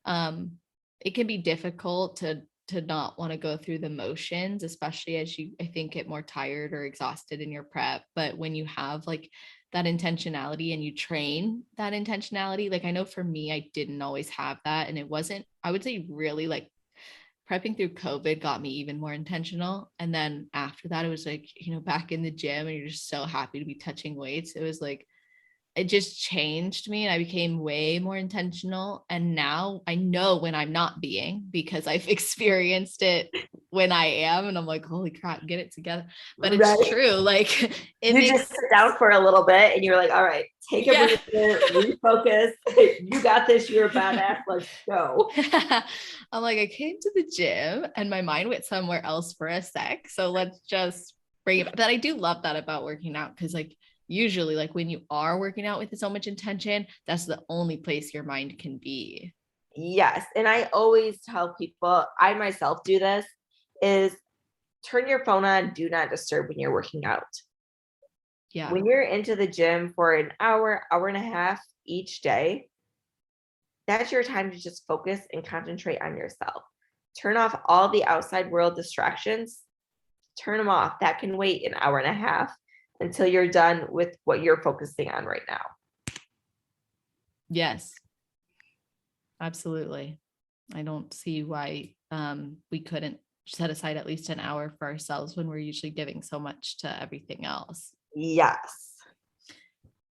it can be difficult to not want to go through the motions, especially as you, I think, get more tired or exhausted in your prep. But when you have like that intentionality and you train that intentionality, like I know for me, I didn't always have that. And it wasn't, I would say really like prepping through COVID got me even more intentional. And then after that, it was like, back in the gym and you're just so happy to be touching weights. It was like, it just changed me and I became way more intentional. And now I know when I'm not being, because I've experienced it when I am, and I'm like, holy crap, get it together. But it's Right. true. Like it You makes just sit down for a little bit and you're like, all right, take a breather, refocus. You got this. You're a badass. Let's go. I'm like, I came to the gym and my mind went somewhere else for a sec. So let's just bring it back. But I do love that about working out, because like usually like when you are working out with so much intention, that's the only place your mind can be. Yes. And I always tell people, I myself do this, is turn your phone on, do not disturb when you're working out. Yeah. When you're into the gym for an hour, hour and a half each day, that's your time to just focus and concentrate on yourself. Turn off all the outside world distractions. Turn them off. That can wait an hour and a half until you're done with what you're focusing on right now. Yes, absolutely. I don't see why we couldn't set aside at least an hour for ourselves when we're usually giving so much to everything else. Yes.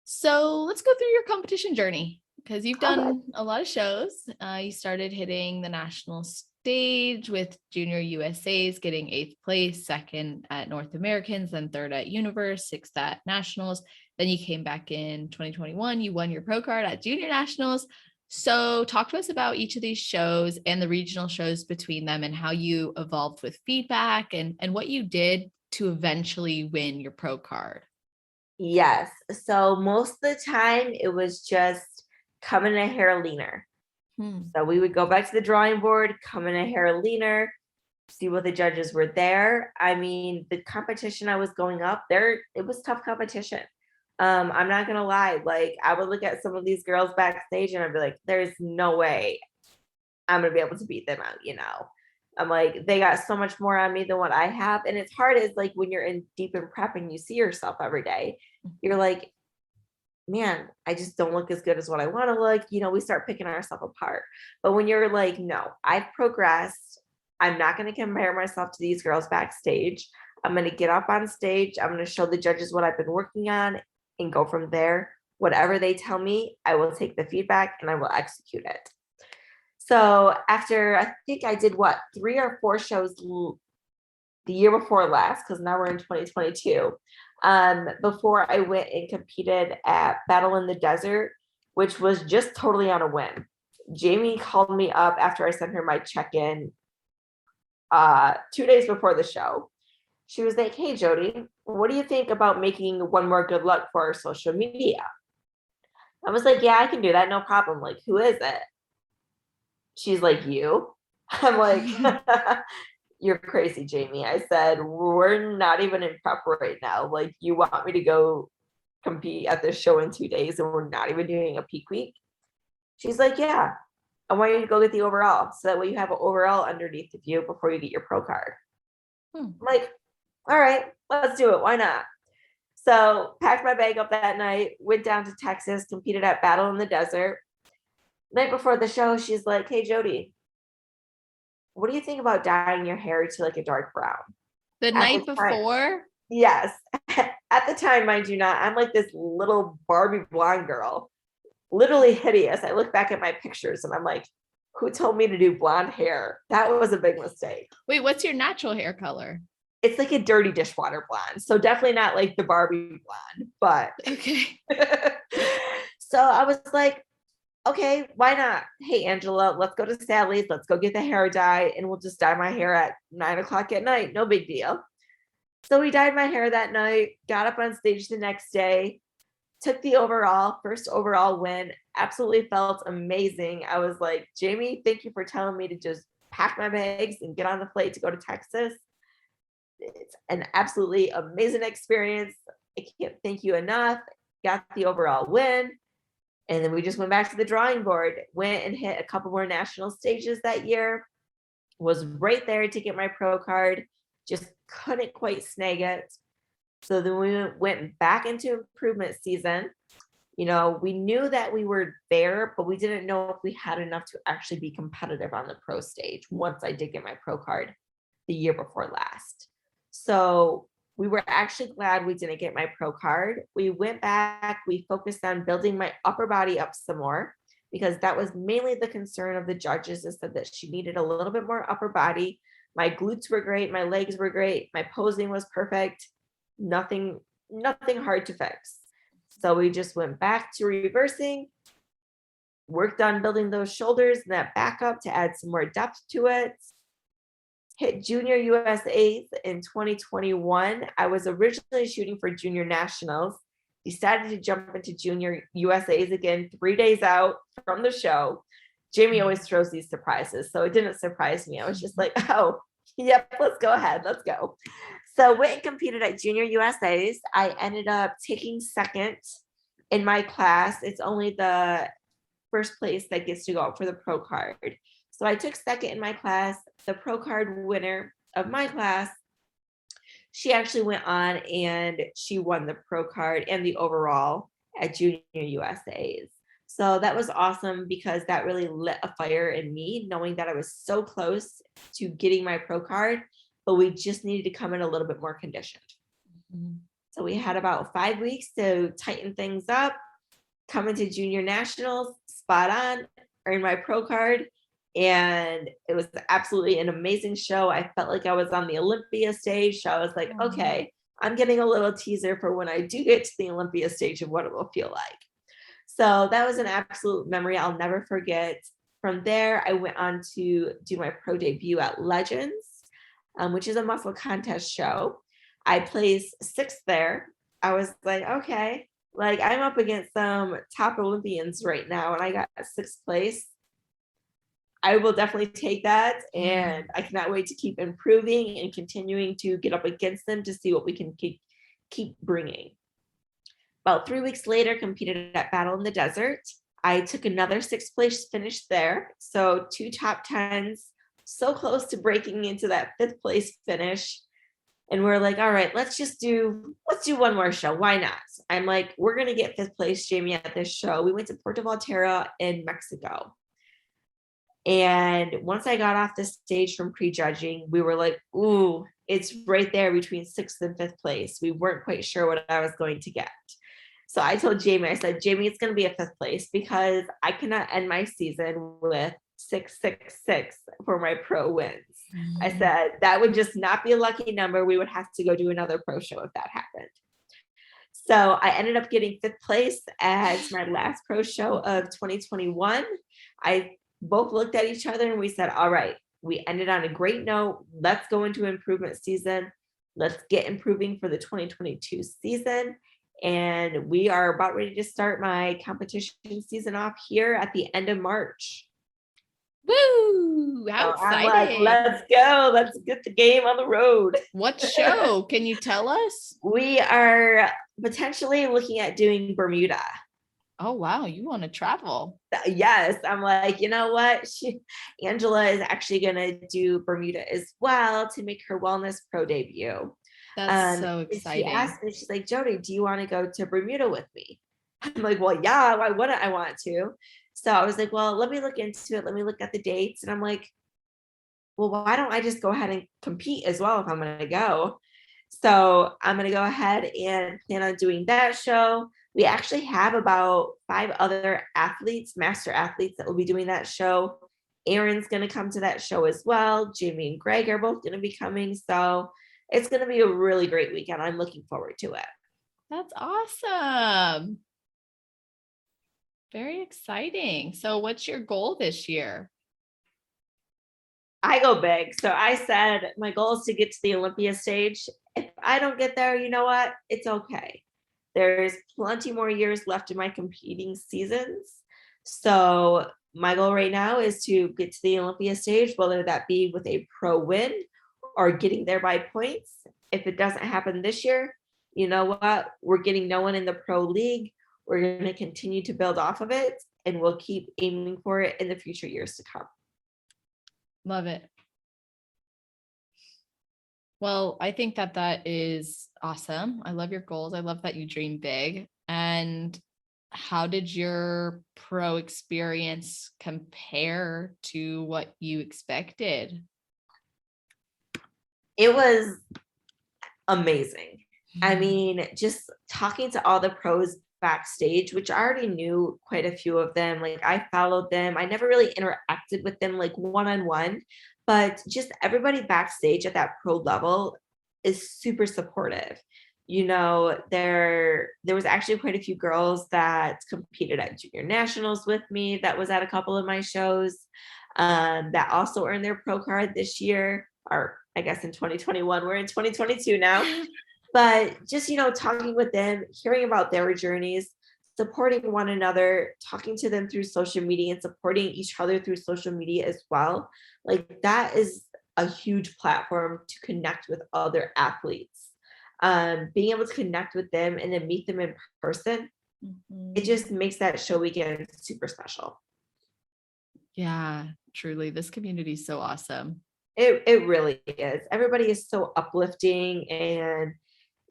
So let's go through your competition journey, because you've done a lot of shows. You started hitting the national stage with Junior USA's, getting 8th place, 2nd at North Americans, then 3rd at Universe, 6th at Nationals. Then you came back in 2021. You won your pro card at Junior Nationals. So talk to us about each of these shows and the regional shows between them, and how you evolved with feedback and what you did to eventually win your pro card. Yes. So most of the time it was just coming a hair leaner. So we would go back to the drawing board, come in a hair leaner, see what the judges were there. I mean, the competition I was going up there, it was tough competition. I'm not gonna lie, like I would look at some of these girls backstage and I'd be like, there's no way I'm gonna be able to beat them out, you know. I'm like, they got so much more on me than what I have. And it's hard, is like when you're in deep in prep and you see yourself every day, you're like, man, I just don't look as good as what I want to look. You know, we start picking ourselves apart. But when you're like, no, I've progressed. I'm not going to compare myself to these girls backstage. I'm going to get up on stage. I'm going to show the judges what I've been working on and go from there. Whatever they tell me, I will take the feedback and I will execute it. So after, I think I did what, 3 or 4 shows the year before last, because now we're in 2022. Before I went and competed at Battle in the Desert, which was just totally on a whim. Jamie called me up after I sent her my check-in 2 days before the show. She was like, hey, Jodie, what do you think about making one more good luck for our social media? I was like, yeah, I can do that. No problem. Like, who is it? She's like, you. I'm like, you're crazy, Jamie. I said, we're not even in prep right now. Like, you want me to go compete at this show in 2 days and we're not even doing a peak week? She's like, yeah, I want you to go get the overall. So that way you have an overall underneath of you before you get your pro card. I'm like, all right, let's do it. Why not? So packed my bag up that night, went down to Texas, competed at Battle in the Desert. Night before the show, she's like, hey, Jodie, what do you think about dyeing your hair to like a dark brown? The night before? Yes. At the time, mind you not, I'm like this little Barbie blonde girl, literally hideous. I look back at my pictures and I'm like, who told me to do blonde hair? That was a big mistake. Wait, what's your natural hair color? It's like a dirty dishwater blonde. So definitely not like the Barbie blonde, but okay. So I was like, okay, why not? Hey, Angela, let's go to Sally's. Let's go get the hair dye and we'll just dye my hair at 9:00 at night. No big deal. So we dyed my hair that night, got up on stage the next day, took the first overall win, absolutely felt amazing. I was like, Jamie, thank you for telling me to just pack my bags and get on the flight to go to Texas. It's an absolutely amazing experience. I can't thank you enough. Got the overall win. And then we just went back to the drawing board, went and hit a couple more national stages that year, was right there to get my pro card, just couldn't quite snag it. So then we went back into improvement season. You know, we knew that we were there, but we didn't know if we had enough to actually be competitive on the pro stage once I did get my pro card the year before last. So we were actually glad we didn't get my pro card. We went back, we focused on building my upper body up some more, because that was mainly the concern of the judges, is that she needed a little bit more upper body. My glutes were great, my legs were great, my posing was perfect. Nothing hard to fix. So we just went back to reversing, worked on building those shoulders and that back up to add some more depth to it. Hit junior USAs in 2021. I was originally shooting for junior nationals, decided to jump into junior USAs again 3 days out from the show. Jamie always throws these surprises, so it didn't surprise me. I was just like, oh, yep, let's go ahead, let's go. So went and competed at junior USAs. I ended up taking second in my class. It's only the first place that gets to go out for the pro card. So I took second in my class. The pro card winner of my class, she actually went on and she won the pro card and the overall at junior USAs. So that was awesome, because that really lit a fire in me, knowing that I was so close to getting my pro card, but we just needed to come in a little bit more conditioned. Mm-hmm. So we had about 5 weeks to tighten things up, come into junior nationals, spot on, earn my pro card. And it was absolutely an amazing show. I felt like I was on the Olympia stage. So I was like, okay, I'm getting a little teaser for when I do get to the Olympia stage of what it will feel like. So that was an absolute memory I'll never forget. From there, I went on to do my pro debut at Legends, which is a muscle contest show. I placed 6th there. I was like, okay, like I'm up against some top Olympians right now, and I got 6th place. I will definitely take that, and I cannot wait to keep improving and continuing to get up against them to see what we can keep bringing. About 3 weeks later, competed at Battle in the Desert. I took another 6th place finish there. So 2 top 10s, so close to breaking into that 5th place finish. And we're like, all right, let's do one more show. Why not? I'm like, we're going to get 5th place, Jamie, at this show. We went to Puerto Vallarta in Mexico. And once I got off the stage from prejudging, we were like, ooh, it's right there between 6th and 5th place. We weren't quite sure what I was going to get. So I told Jamie, I said, Jamie, it's going to be a 5th place, because I cannot end my season with 666 for my pro wins. Mm-hmm. I said, that would just not be a lucky number. We would have to go do another pro show if that happened. So I ended up getting 5th place as my last pro show of 2021. I both looked at each other and we said, all right, we ended on a great note. Let's go into improvement season. Let's get improving for the 2022 season. And we are about ready to start my competition season off here at the end of March. Woo! How exciting. I'm like, let's go. Let's get the game on the road. What show? Can you tell us? We are potentially looking at doing Bermuda. Oh, wow. You want to travel? Yes. I'm like, you know what? Angela is actually going to do Bermuda as well to make her wellness pro debut. That's so exciting. She asked me, she's like, Jodie, do you want to go to Bermuda with me? I'm like, well, yeah, why wouldn't I want to? So I was like, well, let me look into it. Let me look at the dates. And I'm like, well, why don't I just go ahead and compete as well if I'm going to go? So I'm going to go ahead and plan on doing that show. We actually have about 5 other athletes, master athletes, that will be doing that show. Aaron's going to come to that show as well. Jamie and Greg are both going to be coming. So it's going to be a really great weekend. I'm looking forward to it. That's awesome. Very exciting. So what's your goal this year? I go big. So I said, my goal is to get to the Olympia stage. If I don't get there, you know what? It's okay. There's plenty more years left in my competing seasons. So my goal right now is to get to the Olympia stage, whether that be with a pro win or getting there by points. If it doesn't happen this year, you know what? We're getting no one in the pro league. We're going to continue to build off of it, and we'll keep aiming for it in the future years to come. Love it. Well, I think that is awesome. I love your goals. I love that you dream big. And how did your pro experience compare to what you expected? It was amazing. I mean, just talking to all the pros backstage, which I already knew quite a few of them. Like I followed them. I never really interacted with them like one-on-one, but just everybody backstage at that pro level is super supportive. There was actually quite a few girls that competed at junior nationals with me that was at a couple of my shows, that also earned their pro card this year, or I guess in 2021. We're in 2022 now. But just, talking with them, hearing about their journeys, supporting one another, talking to them through social media and supporting each other through social media as well. Like that is a huge platform to connect with other athletes. Being able to connect with them and then meet them in person, it just makes that show weekend super special. Yeah, truly. This community is so awesome. It really is. Everybody is so uplifting. And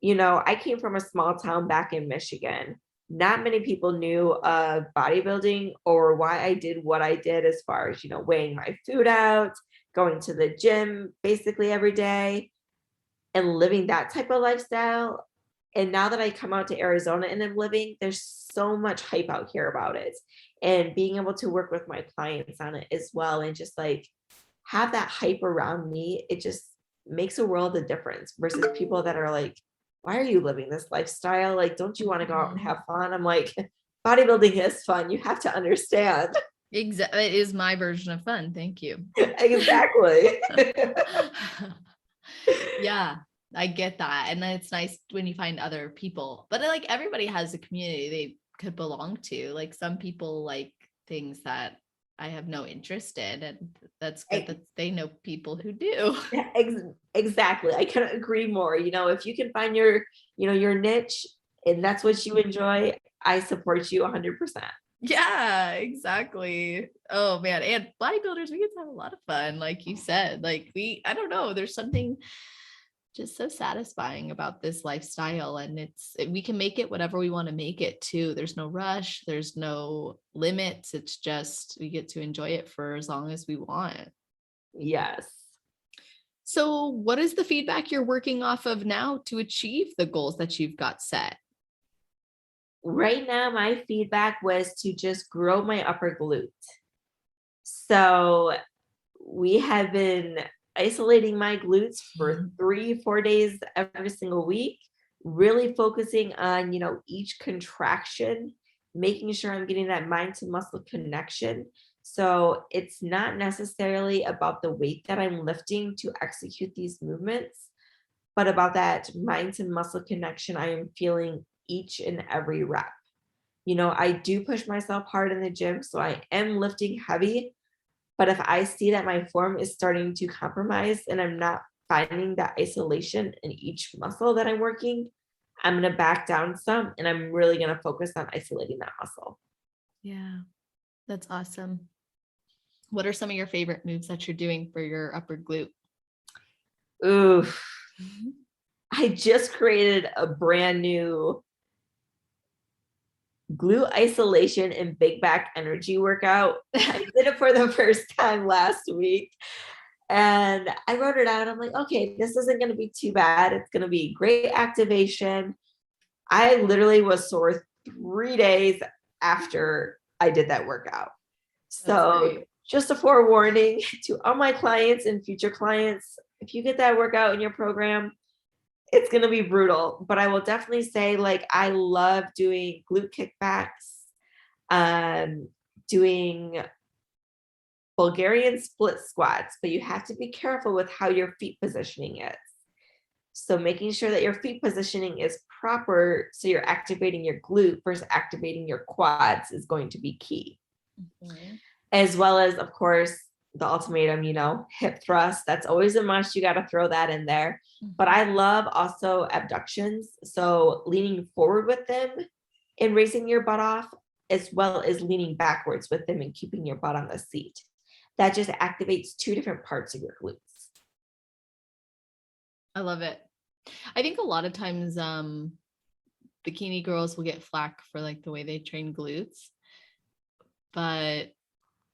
I came from a small town back in Michigan. Not many people knew of bodybuilding or why I did what I did as far as, weighing my food out, going to the gym basically every day and living that type of lifestyle. And now that I come out to Arizona and I'm living, there's so much hype out here about it. And being able to work with my clients on it as well and just like have that hype around me, it just makes a world of difference versus people that are like, why are you living this lifestyle? Like, don't you want to go out and have fun? I'm like, bodybuilding is fun. You have to understand. Exactly. It is my version of fun. Thank you. Exactly. Yeah, I get that. And it's nice when you find other people, but like everybody has a community they could belong to. Like some people like things that I have no interest in, and that's good that they know people who do. Exactly. I couldn't agree more. If you can find your niche and that's what you enjoy, I support you 100%. Yeah, exactly. Oh man. And bodybuilders, we get to have a lot of fun. Like you said, like I don't know, there's something just so satisfying about this lifestyle. And we can make it whatever we want to make it too. There's no rush. There's no limits. It's just, we get to enjoy it for as long as we want. Yes. So what is the feedback you're working off of now to achieve the goals that you've got set? Right now, my feedback was to just grow my upper glute. So we have been isolating my glutes for 3-4 days every single week, really focusing on, each contraction, making sure I'm getting that mind to muscle connection. So it's not necessarily about the weight that I'm lifting to execute these movements, but about that mind to muscle connection I am feeling each and every rep. I do push myself hard in the gym, so I am lifting heavy. But if I see that my form is starting to compromise and I'm not finding that isolation in each muscle that I'm working, I'm going to back down some and I'm really going to focus on isolating that muscle. Yeah, that's awesome. What are some of your favorite moves that you're doing for your upper glute? Ooh, I just created a brand new glute isolation and big back energy workout. I did it for the first time last week and I wrote it out. I'm like, okay, this isn't going to be too bad. It's going to be great activation. I literally was sore 3 days after I did that workout. So just a forewarning to all my clients and future clients, if you get that workout in your program, it's going to be brutal, but I will definitely say like I love doing glute kickbacks, doing Bulgarian split squats, but you have to be careful with how your feet positioning is. So making sure that your feet positioning is proper so you're activating your glute versus activating your quads is going to be key. Mm-hmm. As well as, of course, the ultimatum, hip thrust. That's always a must. You got to throw that in there. But I love also abductions. So leaning forward with them and raising your butt off, as well as leaning backwards with them and keeping your butt on the seat. That just activates 2 different parts of your glutes. I love it. I think a lot of times bikini girls will get flack for like the way they train glutes. But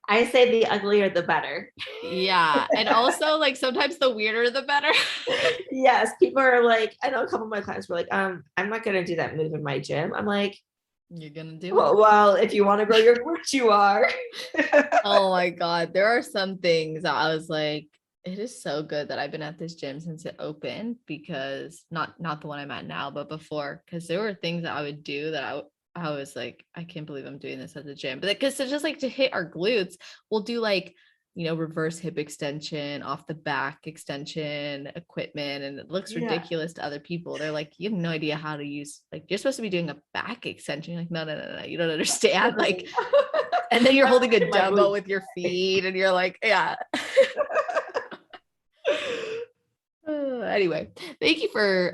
I say the uglier, the better. Yeah. And also like sometimes the weirder, the better. Yes. People are like, I know a couple of my clients were like, I'm not going to do that move in my gym. I'm like, You're going to do it. Well, if you want to grow your glutes, you are. Oh my God. There are some things that I was like, it is so good that I've been at this gym since it opened, because not the one I'm at now, but before, because there were things that I would do that I was like, I can't believe I'm doing this at the gym. But because it's just like to hit our glutes, we'll do like, reverse hip extension, off the back extension equipment. And it looks ridiculous to other people. They're like, you have no idea how to use, like, you're supposed to be doing a back extension. You're like, no, you don't understand. Like, and then you're holding a dumbbell with your feet and you're like, yeah. Anyway, thank you for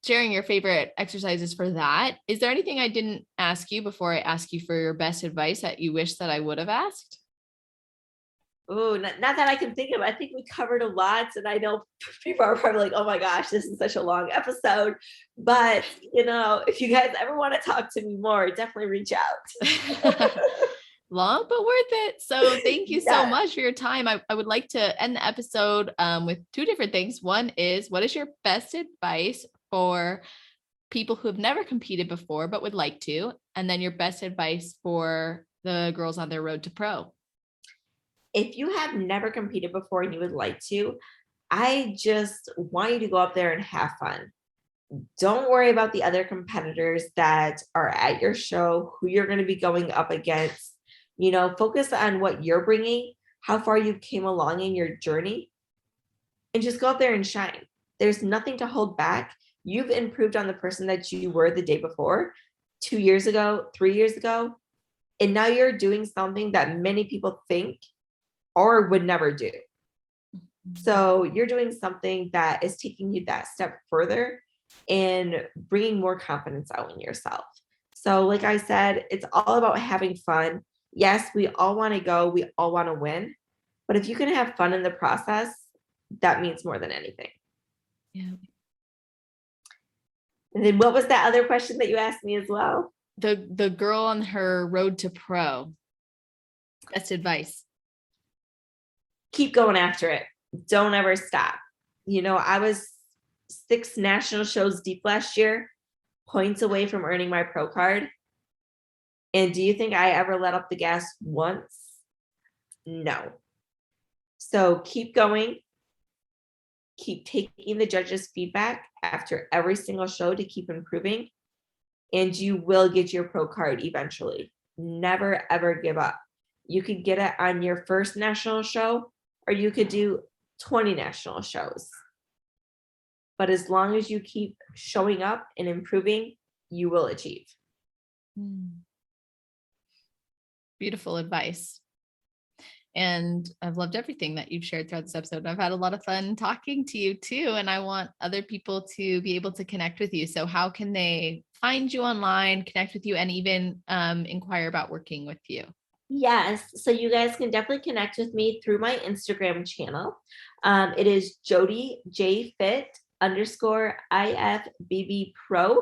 sharing your favorite exercises for that. Is there anything I didn't ask you before I ask you for your best advice that you wish that I would have asked? Oh, not that I can think of. I think we covered a lot, and I know people are probably like, "Oh my gosh, this is such a long episode." But if you guys ever want to talk to me more, definitely reach out. Long but worth it. So thank you so Yes. much for your time. I would like to end the episode with two different things. One is, what is your best advice for people who have never competed before but would like to? And then your best advice for the girls on their road to pro. If you have never competed before and you would like to, I just want you to go up there and have fun. Don't worry about the other competitors that are at your show, who you're going to be going up against. Focus on what you're bringing, how far you came along in your journey, and just go out there and shine. There's nothing to hold back. You've improved on the person that you were the day before, 2 years ago, 3 years ago, and now you're doing something that many people think or would never do. So you're doing something that is taking you that step further and bringing more confidence out in yourself. So like I said, it's all about having fun. Yes, we all want to go, we all want to win, but if you can have fun in the process, that means more than anything. Yeah. And then what was that other question that you asked me as well? The girl on her road to pro. Best advice. Keep going after it. Don't ever stop. I was 6 national shows deep last year, points away from earning my pro card. And do you think I ever let up the gas once? No. So keep going. Keep taking the judges' feedback after every single show to keep improving. And you will get your pro card eventually. Never, ever give up. You could get it on your first national show, or you could do 20 national shows. But as long as you keep showing up and improving, you will achieve. Beautiful advice. And I've loved everything that you've shared throughout this episode. I've had a lot of fun talking to you too. And I want other people to be able to connect with you. So how can they find you online, connect with you, and even inquire about working with you? Yes. So you guys can definitely connect with me through my Instagram channel. It is Jodie J Fit _ IFBB Pro.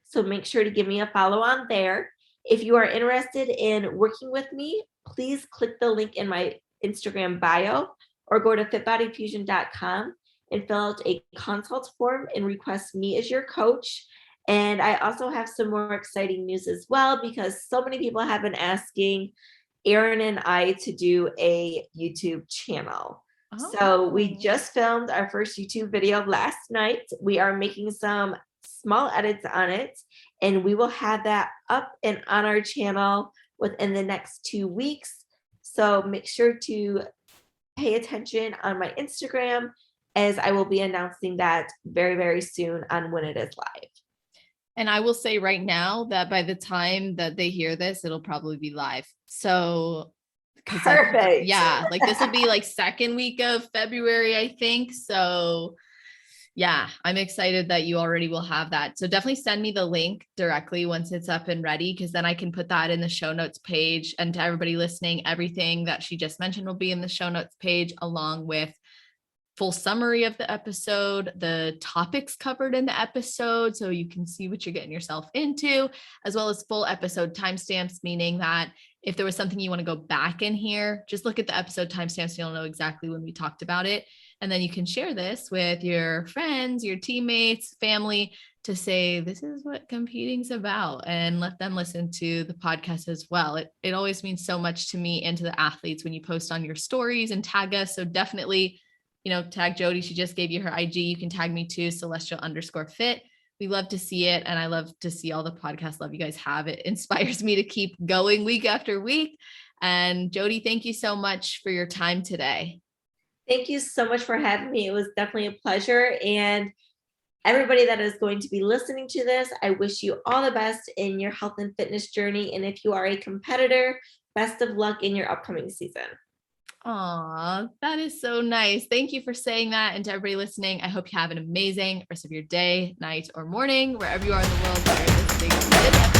So make sure to give me a follow on there. If you are interested in working with me, please click the link in my Instagram bio or go to fitbodyfusion.com and fill out a consult form and request me as your coach. And I also have some more exciting news as well, because so many people have been asking Erin and I to do a YouTube channel. So we just filmed our first YouTube video last night. We are making some small edits on it, and we will have that up and on our channel within the next 2 weeks. So make sure to pay attention on my Instagram, as I will be announcing that very, very soon on when it is live. And I will say right now that by the time that they hear this, it'll probably be live. So perfect. Like this will be like second week of February, I think. So yeah, I'm excited that you already will have that. So definitely send me the link directly once it's up and ready, because then I can put that in the show notes page. And to everybody listening, everything that she just mentioned will be in the show notes page, along with full summary of the episode, the topics covered in the episode, so you can see what you're getting yourself into, as well as full episode timestamps, meaning that if there was something you want to go back in here, just look at the episode timestamps. You'll know exactly when we talked about it. And then you can share this with your friends, your teammates, family, to say, this is what competing's about, and let them listen to the podcast as well. It always means so much to me and to the athletes when you post on your stories and tag us. So definitely, tag Jodie. She just gave you her IG. You can tag me too, celestial_fit. We love to see it. And I love to see all the podcast love you guys have. It inspires me to keep going week after week. And Jodie, thank you so much for your time today. Thank you so much for having me. It was definitely a pleasure. And everybody that is going to be listening to this, I wish you all the best in your health and fitness journey. And if you are a competitor, best of luck in your upcoming season. Aw, that is so nice. Thank you for saying that. And to everybody listening, I hope you have an amazing rest of your day, night, or morning, wherever you are in the world.